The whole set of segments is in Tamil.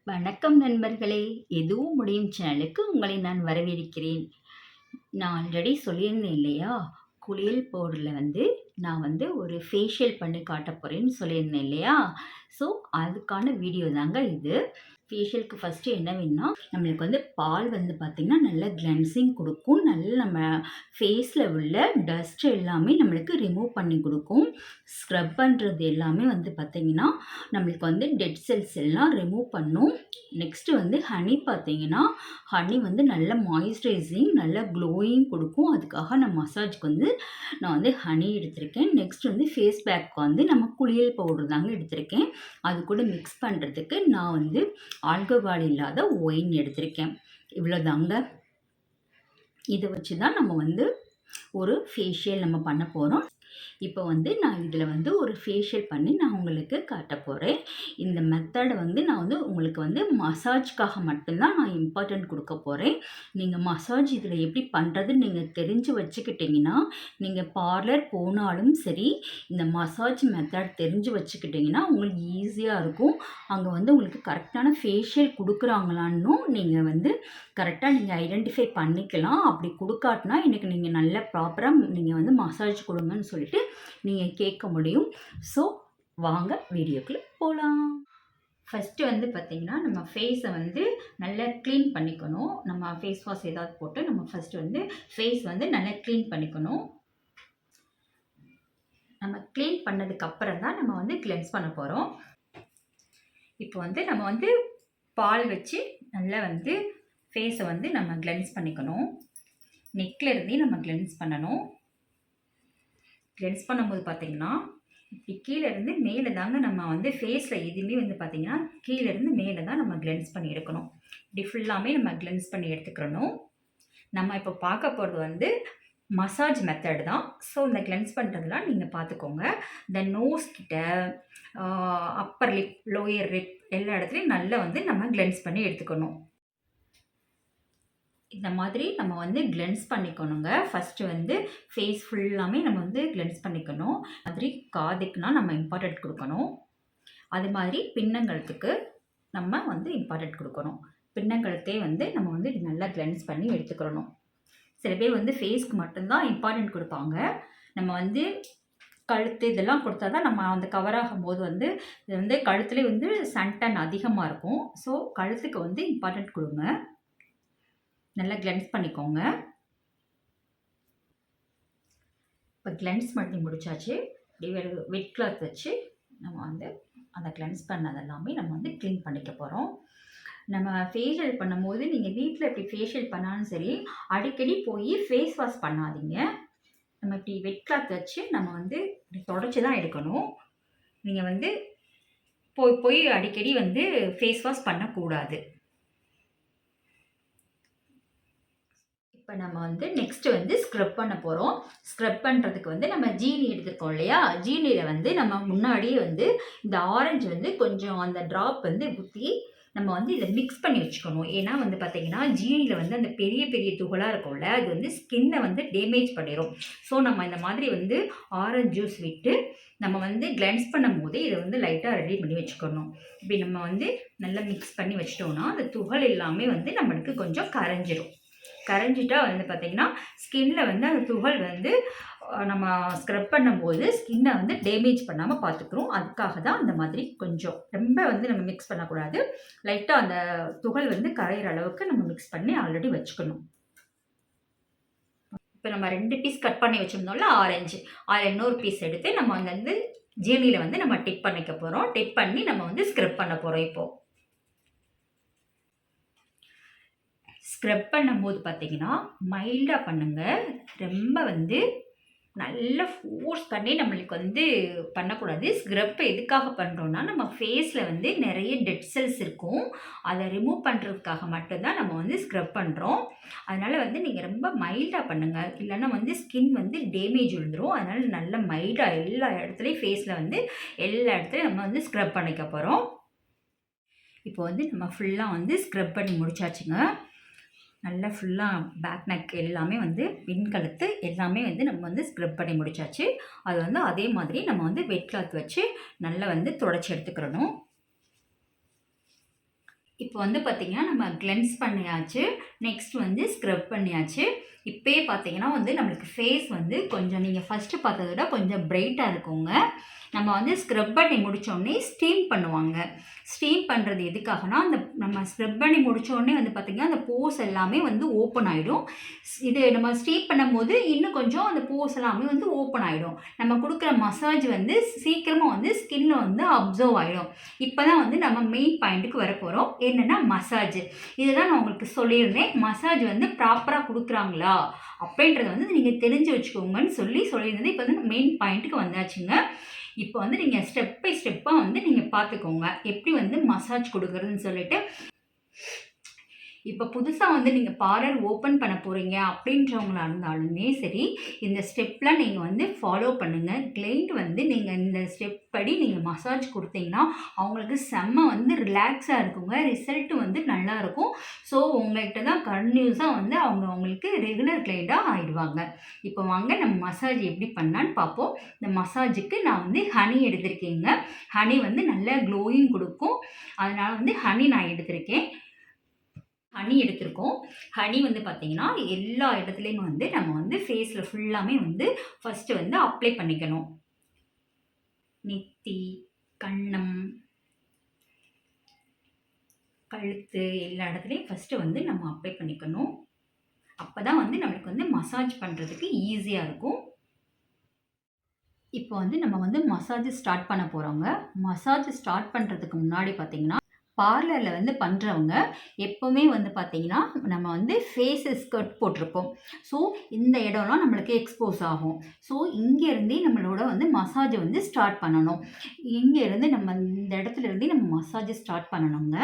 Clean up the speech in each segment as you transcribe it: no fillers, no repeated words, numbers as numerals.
வணக்கம் நண்பர்களே! எதுவும் முடியும் சேனலுக்கு உங்களை நான் வரவேற்கிறேன். நான் ஆல்ரெடி சொல்லியிருந்தேன் இல்லையா? குளியல் பவுடர்ல நான் ஒரு ஃபேஷியல் பண்ணி காட்டப் போறேன்னு சொல்லியிருந்தேன் இல்லையா? ஸோ, அதுக்கான வீடியோ தாங்க இது. ஃபேஷியலுக்கு ஃபஸ்ட்டு என்ன வேணும்னா, நம்மளுக்கு பால் பார்த்தீங்கன்னா, நல்ல கிளென்சிங் குடுக்கும். நல்ல நம்ம ஃபேஸில உள்ள டஸ்ட் எல்லாமே நம்மளுக்கு ரிமூவ் பண்ணி குடுக்கும். ஸ்க்ரப் பண்ணுறது எல்லாமே பார்த்தீங்கன்னா, நம்மளுக்கு டெட் செல்ஸ் எல்லாம் ரிமூவ் பண்ணும். நெக்ஸ்ட்டு ஹனி பார்த்தீங்கன்னா, ஹனி நல்ல மாய்ஸ்சரைசிங், நல்ல க்ளோயிங் குடுக்கும். அதுக்காக நான் மசாஜ்க்கு நான் ஹனி எடுத்திருக்கேன். நெக்ஸ்ட் ஃபேஸ் பேக் நம்ம குளியல் பவுடர் தாங்க எடுத்திருக்கேன். அது கூட மிக்ஸ் பண்ணுறதுக்கு நான் ஆல்கஹால் இல்லாத ஒயின் எடுத்திருக்கேன். இவ்வளோதாங்க. இத வச்சு தான் நம்ம ஒரு ஃபேஷியல் நம்ம பண்ண போறோம். இப்போ நான் இதில் ஒரு ஃபேஷியல் பண்ணி நான் உங்களுக்கு காட்டப் போறேன். இந்த மெத்தட் நான் உங்களுக்கு மசாஜ்க்காக மட்டும்தான் நான் இம்பார்ட்டன்ட் குடுக்க போறேன். நீங்க மசாஜ் இதில எப்படி பண்றதுன்னு நீங்க தெரிஞ்சு வச்சுக்கிட்டீங்கன்னா, நீங்க பார்லர் போனாலும் சரி, இந்த மசாஜ் மெத்தட் தெரிஞ்சு வச்சுக்கிட்டீங்கன்னா, உங்களுக்கு ஈஸியா இருக்கும். அங்க உங்களுக்கு கரெக்ட்டான ஃபேஷியல் குடுக்குறாங்களான்னும் நீங்க கரெக்ட்டா ஐடென்டிஃபை பண்ணிக்கலாம். அப்படி குடுக்காட்டினா, எனக்கு நீங்க நல்ல ப்ராப்பரா நீங்க மசாஜ் குடுங்கன்னு சொல்லிட்டு நீங்க கேட்க முடியும். ஸோ, வாங்க வீடியோக்குள்ள போலாம். ஃபர்ஸ்ட்டு பார்த்தீங்கன்னா, நம்ம ஃபேஸ நல்லா க்ளீன் பண்ணிக்கணும். நம்ம ஃபேஸ் வாஷ் ஏதாவது போட்டு நம்ம ஃபர்ஸ்ட்டு ஃபேஸ் நல்லா க்ளீன் பண்ணிக்கணும். நம்ம க்ளீன் பண்ணதுக்கு அப்புறம் தான் நம்ம கிளென்ஸ் பண்ண போறோம். இப்போ நம்ம பால் வச்சு நல்லா ஃபேஸ நம்ம கிளென்ஸ் பண்ணிக்கணும். நெக்ல இருந்தே நம்ம கிளென்ஸ் பண்ணணும். கிளென்ஸ் பண்ணும்போது பார்த்தீங்கன்னா, இப்படி கீழ இருந்து மேல தாங்க நம்ம ஃபேஸ்ல எதுவுமே பார்த்தீங்கன்னா, கீழ இருந்து மேல தான் நம்ம கிளென்ஸ் பண்ணி எடுக்கணும். இப்படி ஃபுல்லாமே நம்ம கிளென்ஸ் பண்ணி எடுத்துக்கிறணும். நம்ம இப்போ பார்க்க போறது மசாஜ் மெத்தட் தான். ஸோ, இந்த கிளென்ஸ் பண்ணுறதெல்லாம் நீங்க பார்த்துக்கோங்க. இந்த நோஸ் கிட்ட, அப்பர் லிப், லோயர் லிப் எல்லா இடத்துலயும் நல்லா நம்ம கிளென்ஸ் பண்ணி எடுத்துக்கணும். இந்த மாதிரி நம்ம கிளென்ஸ் பண்ணிக்கணுங்க. ஃபர்ஸ்ட்டு ஃபேஸ் ஃபுல்லாமே நம்ம கிளென்ஸ் பண்ணிக்கணும். மாதிரி காதுக்குனா நம்ம இம்பார்ட்டன்ட் குடுக்கணும். அது மாதிரி பின்னங்கழுத்துக்கு நம்ம இம்பார்ட்டன்ட் குடுக்கணும். பின்னங்கழுத்தே நம்ம நல்லா கிளென்ஸ் பண்ணி எடுத்துக்கிறணும். சில பேர் ஃபேஸ்க்கு மட்டும் தான் இம்பார்ட்டன்ட் குடுப்பாங்க. நம்ம கழுத்து இதெல்லாம் குடுத்தா தான் நம்ம அந்த கவர் ஆகும்போது இது கழுத்துலயே சன்டன் அதிகமா இருக்கும். ஸோ, கழுத்துக்கு இம்பார்ட்டன்ட் குடுங்க. நல்லா கிளென்ஸ் பண்ணிக்கோங்க. இப்போ கிளென்ஸ் பண்ணி முடிச்சாச்சு. இப்படி வெட் கிளாத் வச்சு நம்ம அந்த கிளென்ஸ் பண்ணதெல்லாமே நம்ம க்ளீன் பண்ணிக்க போறோம். நம்ம ஃபேஷியல் பண்ணும்போது நீங்க வீட்ல இப்படி ஃபேஷியல் பண்ணாலும் சரி, அடிக்கடி போய் ஃபேஸ் வாஷ் பண்ணாதீங்க. நம்ம இப்படி வெட் கிளாத் வச்சு நம்ம இப்படி தொடச்சு தான் எடுக்கணும். நீங்க போய் போய் அடிக்கடி ஃபேஸ் வாஷ் பண்ணக்கூடாது. இப்போ நம்ம நெக்ஸ்ட்டு ஸ்க்ரப் பண்ண போறோம். ஸ்க்ரப் பண்ணுறதுக்கு நம்ம ஜீனி எடுத்துருக்கோம் இல்லையா? ஜீனியில நம்ம முன்னாடியே இந்த ஆரஞ்சு கொஞ்சம் அந்த ட்ராப் ஊத்தி நம்ம இத மிக்ஸ் பண்ணி வச்சுக்கணும். ஏன்னா பார்த்தீங்கன்னா, ஜீனியில அந்த பெரிய பெரிய துகளா இருக்கும்ல, அது ஸ்கின்ன டேமேஜ் பண்ணிரும். ஸோ, நம்ம இந்த மாதிரி ஆரஞ்சு ஜூஸ் விட்டு நம்ம கிளென்ஸ் பண்ணும்போது இத லைட்டா ரெடி பண்ணி வச்சுக்கணும். இப்படி நம்ம நல்லா மிக்ஸ் பண்ணி வச்சுட்டோம்னா, அந்த துகள் எல்லாமே நம்மளுக்கு கொஞ்சம் கரைஞ்சிரும். கரைஞ்சிட்டா பார்த்தீங்கன்னா, ஸ்கின்ல அந்த துகள் நம்ம ஸ்க்ரப் பண்ணும்போது ஸ்கின்ன டேமேஜ் பண்ணாம பார்த்துக்கிறோம். அதுக்காக தான் அந்த மாதிரி கொஞ்சம் ரொம்ப நம்ம மிக்ஸ் பண்ணக்கூடாது. லைட்டா அந்த துகள் கரையிற அளவுக்கு நம்ம மிக்ஸ் பண்ணி ஆல்ரெடி வச்சுக்கணும். இப்போ நம்ம 2 பீஸ் கட் பண்ணி வச்சிருந்தோம்ல ஆரஞ்சு, அதில் இன்னொரு பீஸ் எடுத்து நம்ம ஜீனியில நம்ம டிப் பண்ணிக்க போறோம். டிப் பண்ணி நம்ம ஸ்க்ரப் பண்ண போறோம் இப்போ. ஸ்க்ரப் பண்ணும்போது பார்த்தீங்கன்னா, மைல்டா பண்ணுங்க. ரொம்ப நல்லா ஃபோர்ஸ் பண்ணி நம்மளுக்கு பண்ணக்கூடாது. ஸ்க்ரப் எதுக்காக பண்ணுறோம்னா, நம்ம ஃபேஸில் நிறைய டெட் செல்ஸ் இருக்கும். அதை ரிமூவ் பண்ணுறதுக்காக மட்டும் தான் நம்ம ஸ்க்ரப் பண்ணுறோம். அதனால் நீங்க ரொம்ப மைல்டா பண்ணுங்க. இல்லைன்னா ஸ்கின் டேமேஜ் விழுந்துரும். அதனால நல்ல மைல்டா எல்லா இடத்துலயும் ஃபேஸில் எல்லா இடத்துலயும் நம்ம ஸ்க்ரப் பண்ணிக்க போறோம். இப்போ நம்ம ஃபுல்லா ஸ்க்ரப் பண்ணி முடிச்சாச்சுங்க. நல்லா ஃபுல்லா பேக் நெக் எல்லாமே பின்கழுத்து எல்லாமே நம்ம ஸ்க்ரப் பண்ணி முடிச்சாச்சு. அது அதே மாதிரி நம்ம வெட் கிளாத் வச்சு நல்லா தொடச்சி எடுத்துக்கிறணும். இப்போ வந்து பார்த்தீங்கன்னா, நம்ம கிளென்ஸ் பண்ணியாச்சு. நெக்ஸ்ட் வந்து ஸ்க்ரப் பண்ணியாச்சு. இப்பயே பார்த்தீங்கன்னா வந்து நம்மளுக்கு ஃபேஸ் வந்து கொஞ்சம் நீங்க ஃபர்ஸ்ட்டு பார்த்தத விட கொஞ்சம் பிரைட்டா இருக்குங்க. நம்ம வந்து ஸ்க்ரப் பண்ணி முடிச்சோனே ஸ்டீம் பண்ணுவாங்க. ஸ்டீம் பண்ணுறது எதுக்காகனா, அந்த நம்ம ஸ்க்ரப் பண்ணி முடிச்சோனே வந்து பார்த்தீங்கன்னா, அந்த போர்ஸ் எல்லாமே வந்து ஓப்பன் ஆயிடும். இது நம்ம ஸ்டீம் பண்ணும்போது இன்னும் கொஞ்சம் அந்த போர்ஸ் எல்லாமே வந்து ஓப்பன் ஆயிடும். நம்ம குடுக்குற மசாஜ் வந்து சீக்கிரமா வந்து ஸ்கின்ல வந்து அப்சர்வ் ஆயிடும். இப்ப தான் வந்து நம்ம மெயின் பாயிண்ட்டுக்கு வரப்போறோம். என்னன்னா மசாஜ். இதுதான் நான் உங்களுக்கு சொல்லியிருந்தேன். மசாஜ் வந்து ப்ராப்பரா குடுக்குறாங்களா? அப்படின்றத வந்து நீங்க தெரிஞ்சு வச்சுக்கோங்கன்னு சொல்லியிருந்தேன். இப்ப வந்து மெயின் பாயிண்ட்டுக்கு வந்தாச்சுங்க. இப்போ வந்து நீங்க ஸ்டெப் பை ஸ்டெப்பா வந்து நீங்க பார்த்துக்கோங்க. எப்படி வந்து மசாஜ் குடுக்குறதுன்னு சொல்லிட்டு. இப்போ புதுசா வந்து நீங்க பார்லர் ஓப்பன் பண்ண போறீங்க அப்படின்றவங்களா இருந்தாலுமே சரி, இந்த ஸ்டெப்லாம் நீங்க வந்து ஃபாலோ பண்ணுங்க. கிளையண்ட் வந்து நீங்க இந்த ஸ்டெப் படி நீங்க மசாஜ் குடுத்தீங்கன்னா, அவங்களுக்கு செம்ம வந்து ரிலாக்ஸா இருக்குங்க. ரிசல்ட் வந்து நல்லாருக்கும். ஸோ உங்கள்கிட்ட தான் கன்டினியூஸா வந்து அவங்க உங்களுக்கு ரெகுலர் கிளையண்ட்டா ஆயிடுவாங்க. இப்போ வாங்க நம்ம மசாஜ் எப்படி பண்ணலான்னு பார்ப்போம். இந்த மசாஜுக்கு நான் வந்து ஹனி எடுத்திருக்கேங்க. ஹனி வந்து நல்ல க்ளோயிங் குடுக்கும். அதனால வந்து ஹனி நான் எடுத்திருக்கேன். ஹனி எடுத்திருக்கோம். ஹனி வந்து பார்த்தீங்கன்னா, எல்லா இடத்துலயும் வந்து நம்ம வந்து ஃபேஸ்ல ஃபுல்லாமே வந்து ஃபர்ஸ்ட்டு வந்து அப்ளை பண்ணிக்கணும். நெத்தி, கன்னம், கழுத்து எல்லா இடத்துலயும் ஃபர்ஸ்ட்டு வந்து நம்ம அப்ளை பண்ணிக்கணும். அப்பதான் வந்து நம்மளுக்கு வந்து மசாஜ் பண்றதுக்கு ஈஸியா இருக்கும். இப்போ வந்து நம்ம வந்து மசாஜ் ஸ்டார்ட் பண்ண போறோங்க. மசாஜ் ஸ்டார்ட் பண்றதுக்கு முன்னாடி பார்த்தீங்கன்னா, பார்லர்ல வந்து பண்றவங்க எப்பவுமே வந்து பார்த்தீங்கன்னா, நம்ம வந்து ஃபேஸ் ஸ்கர்ட் போட்டிருப்போம். ஸோ, இந்த இடம்லாம் நம்மளுக்கு எக்ஸ்போஸ் ஆகும். ஸோ, இங்கேருந்தே நம்மளோட வந்து மசாஜ வந்து ஸ்டார்ட் பண்ணணும். இங்கேருந்து நம்ம இந்த இடத்துலருந்தே நம்ம மசாஜ் ஸ்டார்ட் பண்ணணுங்க.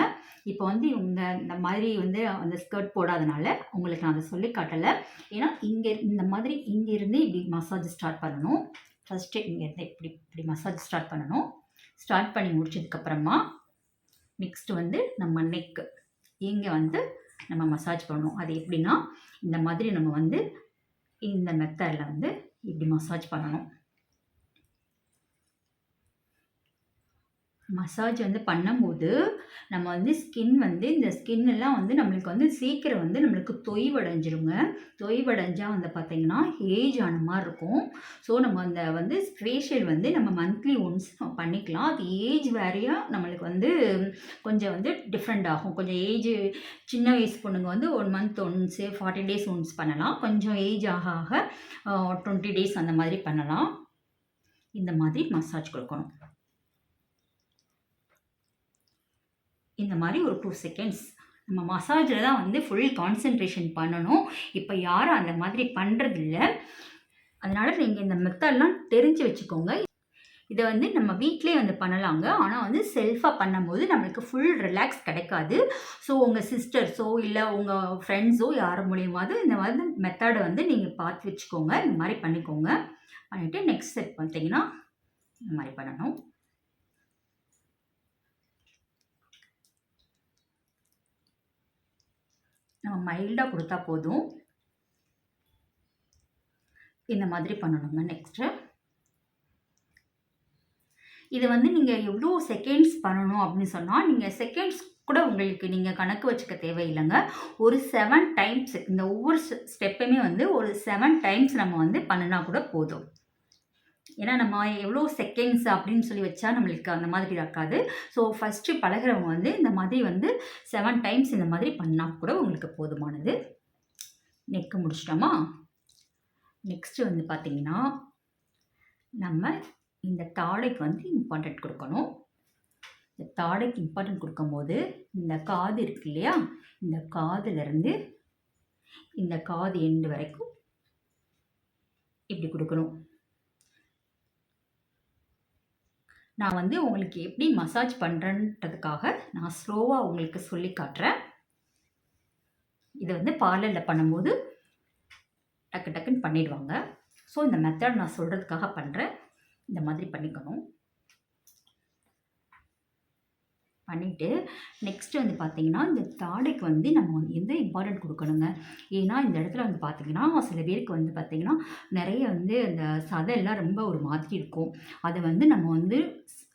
இப்போ வந்து இவங்க இந்த மாதிரி வந்து அந்த ஸ்கர்ட் போடாதனால, உங்களுக்கு நான் அத சொல்லி காட்டல. ஏன்னா, இந்த மாதிரி இங்கேருந்தே இப்படி மசாஜ் ஸ்டார்ட் பண்ணணும். ஃபர்ஸ்ட்டு இங்கேருந்து இப்படி இப்படி மசாஜ் ஸ்டார்ட் பண்ணணும். ஸ்டார்ட் பண்ணி முடிச்சதுக்கப்புறமா நெக்ஸ்ட் வந்து நம்ம நெக் இங்கே வந்து நம்ம மசாஜ் பண்ணணும். அது எப்படின்னா, இந்த மாதிரி நம்ம வந்து இந்த மெத்தடில் வந்து இப்படி மசாஜ் பண்ணணும். மசாஜ் வந்து பண்ணும்போது, நம்ம வந்து இந்த ஸ்கின் எல்லாம் வந்து நம்மளுக்கு வந்து சீக்கிரம் வந்து நம்மளுக்கு தொய்வடைஞ்சிருங்க. தொய்வடைஞ்சா வந்து பார்த்தீங்கன்னா, ஏஜ் ஆன மாரி இருக்கும். ஸோ, நம்ம அந்த வந்து ஃபேஷியல் வந்து நம்ம மந்த்லி ஒன்ஸ் பண்ணிக்கலாம். அது ஏஜ் வேரியா நம்மளுக்கு வந்து கொஞ்சம் வந்து டிஃப்ரெண்ட் ஆகும். கொஞ்சம் ஏஜ் சின்ன வயசு பொண்ணுங்க வந்து 1 மந்த் ஒன்ஸ், 40 டேஸ் ஒன்ஸ் பண்ணலாம். கொஞ்சம் ஏஜ் ஆக ஆக 20 டேஸ் அந்த மாதிரி பண்ணலாம். இந்த மாதிரி மசாஜ் குடுக்கணும். இந்த மாதிரி ஒரு 2 செகண்ட்ஸ் நம்ம மசாஜில் தான் வந்து ஃபுல் கான்சன்ட்ரேஷன் பண்ணணும். இப்போ யாரும் அந்த மாதிரி பண்ணுறதில்ல. அதனால நீங்கள் இந்த மெத்தட்லாம் தெரிஞ்சு வச்சுக்கோங்க. இதை வந்து நம்ம வீட்டிலேயே வந்து பண்ணலாங்க. ஆனால் வந்து செல்ஃபாக பண்ணும்போது நம்மளுக்கு ஃபுல் ரிலாக்ஸ் கிடைக்காது. ஸோ உங்கள் சிஸ்டர்ஸோ இல்லை உங்கள் ஃப்ரெண்ட்ஸோ யார் மூலியமாவது இந்த மாதிரி மெத்தடை வந்து நீங்கள் பார்த்து வச்சுக்கோங்க. இந்த மாதிரி பண்ணிக்கோங்க. பண்ணிவிட்டு நெக்ஸ்ட் ஸ்டெப் பார்த்தீங்கன்னா இந்த மாதிரி பண்ணணும். நம்ம மைல்டாக கொடுத்தா போதும். இந்த மாதிரி பண்ணணுங்க. நெக்ஸ்ட்டு இது வந்து நீங்கள் எவ்வளோ செகண்ட்ஸ் பண்ணணும் அப்படின்னு சொன்னால், நீங்கள் செகண்ட்ஸ் கூட உங்களுக்கு நீங்கள் கணக்கு வச்சுக்க தேவையில்லைங்க. ஒரு 7 டைம்ஸ் இந்த ஒவ்வொரு ஸ்டெப்புமே வந்து ஒரு 7 டைம்ஸ் நம்ம வந்து பண்ணினா கூட போதும். ஏன்னா நம்ம எவ்வளோ செகண்ட்ஸ் அப்படின்னு சொல்லி வச்சா நம்மளுக்கு அந்த மாதிரி இருக்காது. ஸோ ஃபஸ்ட்டு பழகுறவங்க வந்து இந்த மாதிரி வந்து 7 டைம்ஸ் இந்த மாதிரி பண்ணால் கூட உங்களுக்கு போதுமானது. நெக்கு முடிச்சிட்டோமா? நெக்ஸ்ட்டு வந்து பார்த்தீங்கன்னா, நம்ம இந்த தாடைக்கு வந்து இம்பார்ட்டன்ட் கொடுக்கணும். இந்த தாடைக்கு இம்பார்ட்டன்ட் கொடுக்கும்போது, இந்த காது இருக்கு இல்லையா? இந்த காதுலேருந்து இந்த காது எண்டு வரைக்கும் இப்படி கொடுக்கணும். நான் வந்து உங்களுக்கு எப்படி மசாஜ் பண்ணுறேன்றதுக்காக நான் ஸ்லோவாக உங்களுக்கு சொல்லி காட்டுறேன். இதை வந்து பார்லரில் பண்ணும்போது டக்கு டக்குன்னு பண்ணிடுவாங்க. ஸோ இந்த மெத்தட் நான் சொல்கிறதுக்காக பண்ணுறேன். இந்த மாதிரி பண்ணிக்கணும். பண்ணிவிட்டு நெக்ஸ்ட்டு வந்து பார்த்திங்கன்னா, இந்த தாடைக்கு வந்து நம்ம எந்த இம்பார்ட்டன்ட் கொடுக்கணுங்க. ஏன்னா இந்த இடத்துல வந்து பார்த்திங்கன்னா, சில பேருக்கு வந்து பார்த்திங்கன்னா, நிறைய வந்து அந்த சதையெல்லாம் ரொம்ப ஒரு மாதிரி இருக்கும். அதை வந்து நம்ம வந்து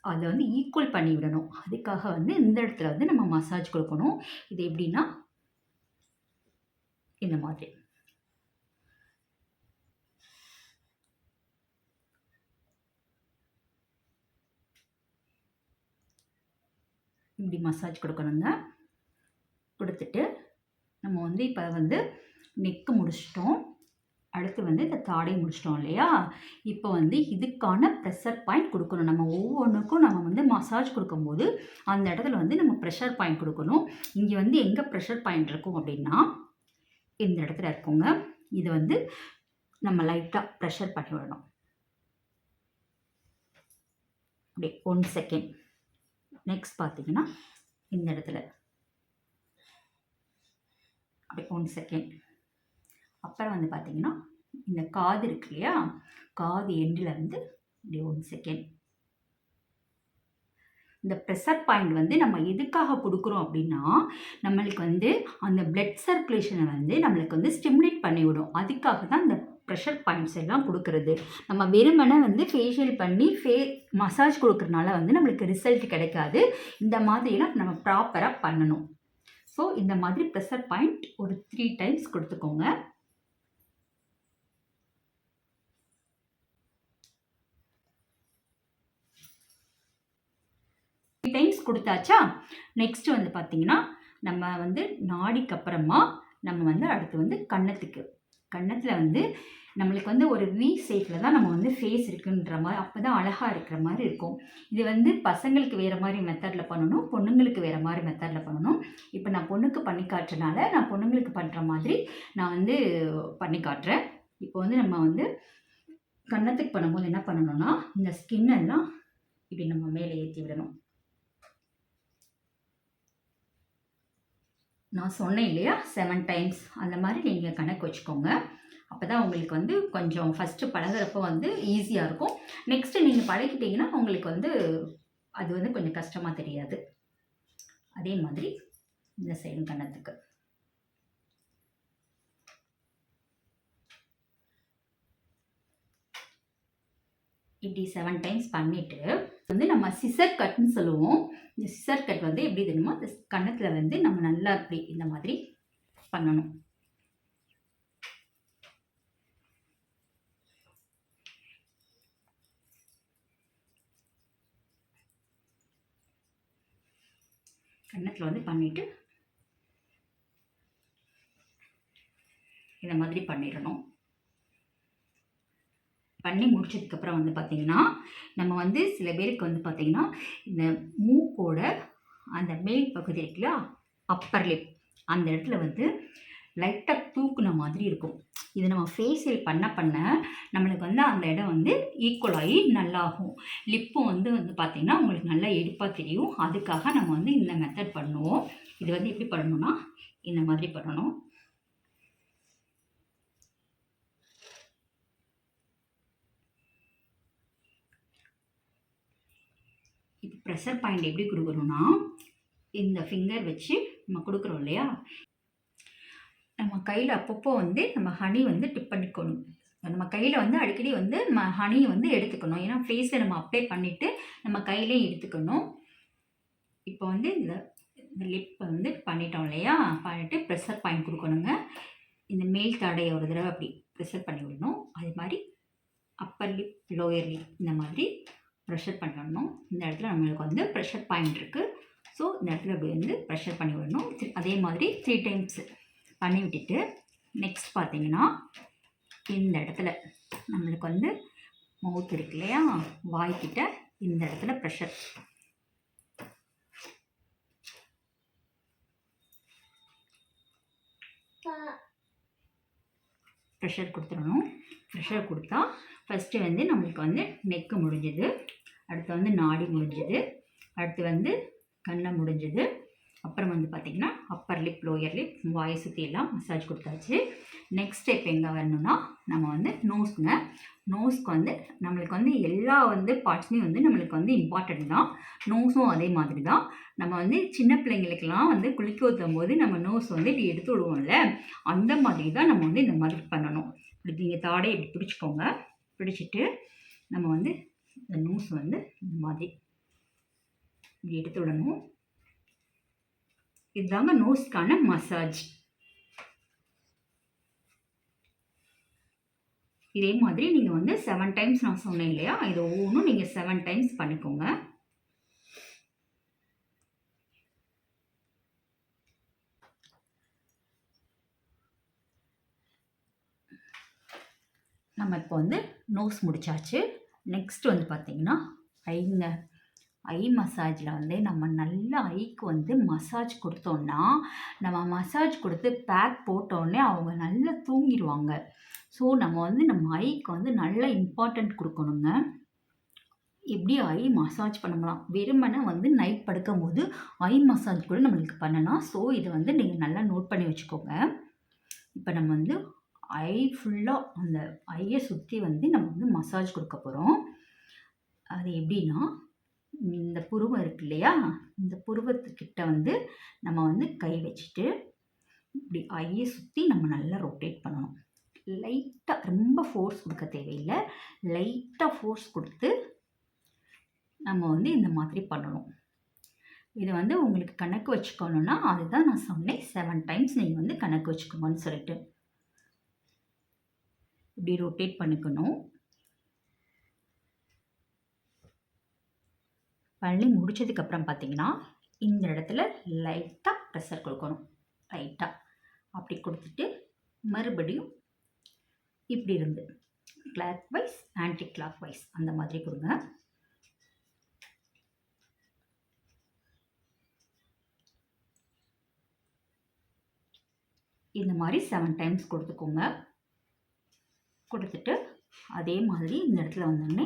அதை வந்து ஈக்குவல் பண்ணி விடணும். அதுக்காக வந்து இந்த இடத்துல வந்து நம்ம மசாஜ் கொடுக்கணும். இது எப்படின்னா இந்த மாதிரி. இப்படி மசாஜ் கொடுக்கணுங்க. கொடுத்துட்டு நம்ம வந்து இப்போ வந்து நெக்கு முடிச்சிட்டோம். அடுத்து வந்து இந்த தாடை முடிச்சிட்டோம் இல்லையா? இப்போ வந்து இதுக்கான ப்ரெஷர் பாயிண்ட் கொடுக்கணும். நம்ம ஒவ்வொன்றுக்கும் நம்ம வந்து மசாஜ் கொடுக்கும்போது அந்த இடத்துல வந்து நம்ம ப்ரெஷர் பாயிண்ட் கொடுக்கணும். இங்கே வந்து எங்கே ப்ரெஷர் பாயிண்ட் இருக்கும் அப்படின்னா இந்த இடத்துல இருக்குங்க. இது வந்து நம்ம லைட்டாக ப்ரெஷர் பண்ணி விடணும். அப்படியே 1 செகண்ட். நெக்ஸ்ட் பார்த்தீங்கன்னா இந்த இடத்துல அப்படியே 1 செகண்ட். அப்புறம் வந்து பார்த்தீங்கன்னா இந்த காது இருக்கு இல்லையா? காது எண்டில் வந்து இப்படி 1 செகண்ட். இந்த ப்ரெஷர் பாயிண்ட் வந்து நம்ம எதுக்காக கொடுக்குறோம் அப்படின்னா நம்மளுக்கு வந்து அந்த பிளட் சர்க்குலேஷனை வந்து நம்மளுக்கு வந்து ஸ்டிமுலேட் பண்ணிவிடும். அதுக்காக தான் இந்த ப்ரெஷர் பாயிண்ட்ஸ் எல்லாம் கொடுக்கறது. நம்ம வெறுமனே வந்து ஃபேஷியல் பண்ணி மசாஜ் கொடுக்குறதுனால வந்து நம்மளுக்கு ரிசல்ட் கிடைக்காது. இந்த மாதிரிலாம் நம்ம ப்ராப்பராக பண்ணணும். ஸோ இந்த மாதிரி ப்ரெஷர் பாயிண்ட் ஒரு 3 டைம்ஸ் கொடுத்துக்கோங்க. டைம்ஸ் கொடுத்தாச்சா? நெக்ஸ்ட் வந்து பார்த்தீங்கன்னா நம்ம வந்து நாடிக்கு அப்புறமா நம்ம வந்து அடுத்து வந்து கன்னத்தில் வந்து நம்மளுக்கு வந்து ஒரு வி ஷேப்பில் தான் நம்ம வந்து ஃபேஸ் இருக்குன்ற மாதிரி, அப்போ தான் அழகாக இருக்கிற மாதிரி இருக்கும். இது வந்து பசங்களுக்கு வேறு மாதிரி மெத்தடில் பண்ணணும், பொண்ணுங்களுக்கு வேறு மாதிரி மெத்தடில் பண்ணணும். இப்போ நான் பொண்ணுக்கு பண்ணி காட்டுறதுனால நான் பொண்ணுங்களுக்கு பண்ணுற மாதிரி நான் வந்து பண்ணி காட்டுறேன். இப்போ வந்து நம்ம வந்து கன்னத்துக்கு பண்ணும்போது என்ன பண்ணணும்னா இந்த ஸ்கின்னெல்லாம் இப்படி நம்ம மேலே ஏற்றி விடணும். நான் சொன்னேன் இல்லையா 7 டைம்ஸ், அந்த மாதிரி நீங்கள் கணக்கு வச்சுக்கோங்க. அப்போ தான் உங்களுக்கு வந்து கொஞ்சம் ஃபஸ்ட்டு பழகிறப்போ வந்து ஈஸியாக இருக்கும். நெக்ஸ்ட்டு நீங்கள் பழகிட்டீங்கன்னா உங்களுக்கு வந்து அது வந்து கொஞ்சம் கஷ்டமாக தெரியாது. அதே மாதிரி இந்த சைடும் கன்னத்துக்கு இப்படி 7 டைம்ஸ் பண்ணிவிட்டு வந்து நம்ம சிசர் கட்னு சொல்லுவோம். இந்த சிசர் கட் வந்து எப்படி தெரியுமா, இந்த கன்னத்தில் வந்து நம்ம நல்லா இப்படி இந்த மாதிரி பண்ணணும். கன்னத்தில் வந்து பண்ணிவிட்டு இந்த மாதிரி பண்ணிடணும். பண்ணி முடிச்சதுக்கப்புறம் வந்து பார்த்திங்கன்னா நம்ம வந்து சில பேருக்கு வந்து பார்த்திங்கன்னா இந்த மூக்கோட அந்த மேல் பகுதி இருக்குல்ல, அப்பர் லிப், அந்த இடத்துல வந்து லைட்டாக தூக்குன மாதிரி இருக்கும். இது நம்ம ஃபேஷியல் பண்ண நம்மளுக்கு வந்து அந்த இடம் வந்து ஈக்குவல் ஆகி நல்லாகும். லிப்பும் வந்து பார்த்திங்கன்னா உங்களுக்கு நல்லா எடுப்பாக தெரியும். அதுக்காக நம்ம வந்து இந்த மெத்தட் பண்ணுவோம். இது வந்து எப்படி பண்ணணும்னா இந்த மாதிரி பண்ணணும். இப்போ ப்ரெஷர் பாயிண்ட் எப்படி கொடுக்கணும்னா இந்த ஃபிங்கர் வச்சு நம்ம கொடுக்குறோம் இல்லையா, நம்ம கையில் அப்பப்போ வந்து நம்ம ஹனி வந்து டிப் பண்ணிக்கணும். நம்ம கையில் வந்து அடிக்கடி வந்து நம்ம ஹனியை வந்து எடுத்துக்கணும். ஏன்னா ஃபேஸில் நம்ம அப்ளை பண்ணிவிட்டு நம்ம கையிலே எடுத்துக்கணும். இப்போ வந்து இந்த லிப் வந்து பண்ணிட்டோம் இல்லையா, பண்ணிவிட்டு ப்ரெஷர் பாயிண்ட் கொடுக்கணுங்க. இந்த மேல் தடையை ஒரு தடவை அப்படி ப்ரெஷர் பண்ணி விடணும். அதே மாதிரி அப்பர் லிப், லோயர் லிப் இந்த மாதிரி ப்ரெஷர் பண்ணணும். இந்த இடத்துல நம்மளுக்கு வந்து ப்ரெஷர் பாயிண்ட் இருக்குது. ஸோ இந்த இடத்துல அப்படி வந்து ப்ரெஷர் பண்ணி விடணும். அதே மாதிரி 3 டைம்ஸ் பண்ணி விட்டுட்டு நெக்ஸ்ட் பார்த்தீங்கன்னா இந்த இடத்துல நம்மளுக்கு வந்து மவுத் இருக்கு இல்லையா, வாய்க்கிட்ட இந்த இடத்துல ப்ரெஷர் கொடுத்துடணும். ப்ரெஷர் கொடுத்தா ஃபஸ்ட்டு வந்து நம்மளுக்கு வந்து நெக்கு முடிஞ்சுது, அடுத்து வந்து நாடி முடிஞ்சுது, அடுத்து வந்து கண்ணை முடிஞ்சுது, அப்புறம் வந்து பார்த்திங்கன்னா அப்பர் லிப், லோயர் லிப், வாயை சுற்றி எல்லாம் மசாஜ் கொடுத்தாச்சு. நெக்ஸ்ட் ஸ்டெப் எங்கே வரணும்னா நம்ம வந்து நோஸ்க்கு வந்து நம்மளுக்கு வந்து எல்லா வந்து பார்ட்ஸுமே வந்து நம்மளுக்கு வந்து இம்பார்ட்டன்ட் தான். நோஸும் அதே மாதிரி தான். நம்ம வந்து சின்ன பிள்ளைங்களுக்கெல்லாம் வந்து குளிக்க ஊற்றும் போது நம்ம நோஸ் வந்து இப்படி எடுத்து விடுவோம்ல, அந்த மாதிரி தான் நம்ம வந்து இந்த மாதிரி பண்ணணும். இப்படி நீங்கள் தாடையை இப்படி பிடிச்சிக்கோங்க. பிடிச்சிட்டு நம்ம வந்து இந்த நோஸ் வந்து இந்த மாதிரி இப்படி எடுத்து விடணும். இதுதாங்க நோஸ்க்கான மசாஜ். இதே மாதிரி நீங்கள் வந்து 7 டைம்ஸ் நான் சொன்னேன் இல்லையா, இது ஒவ்வொன்றும் நீங்கள் 7 டைம்ஸ் பண்ணிக்கோங்க. நம்ம இப்போ வந்து நோஸ் முடிச்சாச்சு. நெக்ஸ்ட் வந்து பார்த்திங்கன்னா ஐ மசாஜில் வந்து நம்ம நல்ல ஐக்கு வந்து மசாஜ் கொடுத்தோன்னா, நம்ம மசாஜ் கொடுத்து பேக் போட்டோடனே அவங்க நல்லா தூங்கிடுவாங்க. ஸோ நம்ம வந்து நம்ம ஐக்கு வந்து நல்ல இம்பார்ட்டண்ட் கொடுக்கணுங்க. எப்படி ஐ மசாஜ் பண்ணலாம், வெறுமனே வந்து நைட் படுக்கும்போது ஐ மசாஜ் கூட நம்மளுக்கு பண்ணலாம். ஸோ இதை வந்து நீங்கள் நல்லா நோட் பண்ணி வச்சுக்கோங்க. இப்போ நம்ம வந்து ஐ ஃபுல்லாக அந்த ஐயை சுற்றி வந்து நம்ம வந்து மசாஜ் கொடுக்க போகிறோம். அது எப்படின்னா, இந்த புருவம் இருக்கு இல்லையா, இந்த புருவத்துக்கிட்ட வந்து நம்ம வந்து கை வச்சுட்டு இப்படி ஐயை சுற்றி நம்ம நல்லா ரொட்டேட் பண்ணணும். லைட்டாக, ரொம்ப ஃபோர்ஸ் கொடுக்க தேவையில்லை, லைட்டாக ஃபோர்ஸ் கொடுத்து நம்ம வந்து இந்த மாதிரி பண்ணணும். இது வந்து உங்களுக்கு கணக்கு வச்சுக்கணுன்னா அதுதான் நான் சொன்னேன், 7 டைம்ஸ் நீங்கள் வந்து கணக்கு வச்சுக்கோங்கன்னு சொல்லிட்டு. இப்படி ரொட்டேட் பண்ணிக்கணும். பண்ணி முடிச்சதுக்கப்புறம் பார்த்தீங்கன்னா, இந்த இடத்துல லைட்டாக ப்ரெஷர் கொடுக்கணும். லைட்டாக அப்படி கொடுத்துட்டு மறுபடியும் இப்படி இருந்து clockwise anticlockwise அந்த மாதிரி கொடுங்க. இந்த மாதிரி 7 டைம்ஸ் கொடுத்துக்கோங்க. கொடுத்துட்டு அதே மாதிரி இந்த இடத்துல வந்தோடனே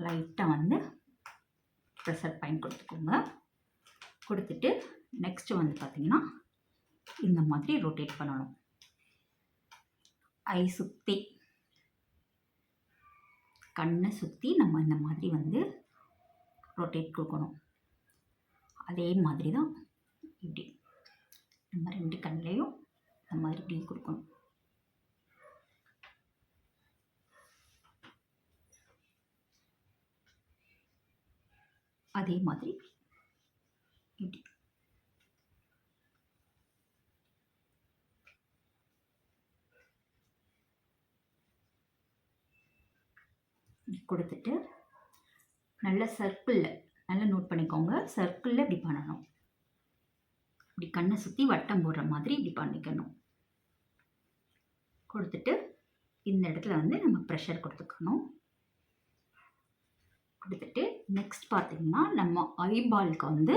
லைட்டாக வந்து ப்ரெஷர் பாயிண்ட் கொடுத்துக்கோங்க. கொடுத்துட்டு நெக்ஸ்ட்டு வந்து பார்த்திங்கன்னா இந்த மாதிரி ரொட்டேட் பண்ணணும். ஐ சுற்றி, கண்ணை சுற்றி நம்ம இந்த மாதிரி வந்து ரொட்டேட் கொடுக்கணும். அதே மாதிரி தான் இப்படி நம்ம 2 கண்ணிலையும் இந்த மாதிரி இப்படி கொடுக்கணும். அதே மாதிரி இப்படி கொடுத்துட்டு நல்ல சர்க்கிளில், நல்லா நோட் பண்ணிக்கோங்க, சர்க்கிளில் இப்படி பண்ணணும். இப்படி கண்ணை சுற்றி வட்டம் போடுற மாதிரி இப்படி பண்ணிக்கணும். கொடுத்துட்டு இந்த இடத்துல வந்து நம்ம ப்ரெஷர் கொடுத்துக்கணும். கொடுத்துட்டு நெக்ஸ்ட் பார்த்திங்கன்னா நம்ம ஐபாலுக்கு வந்து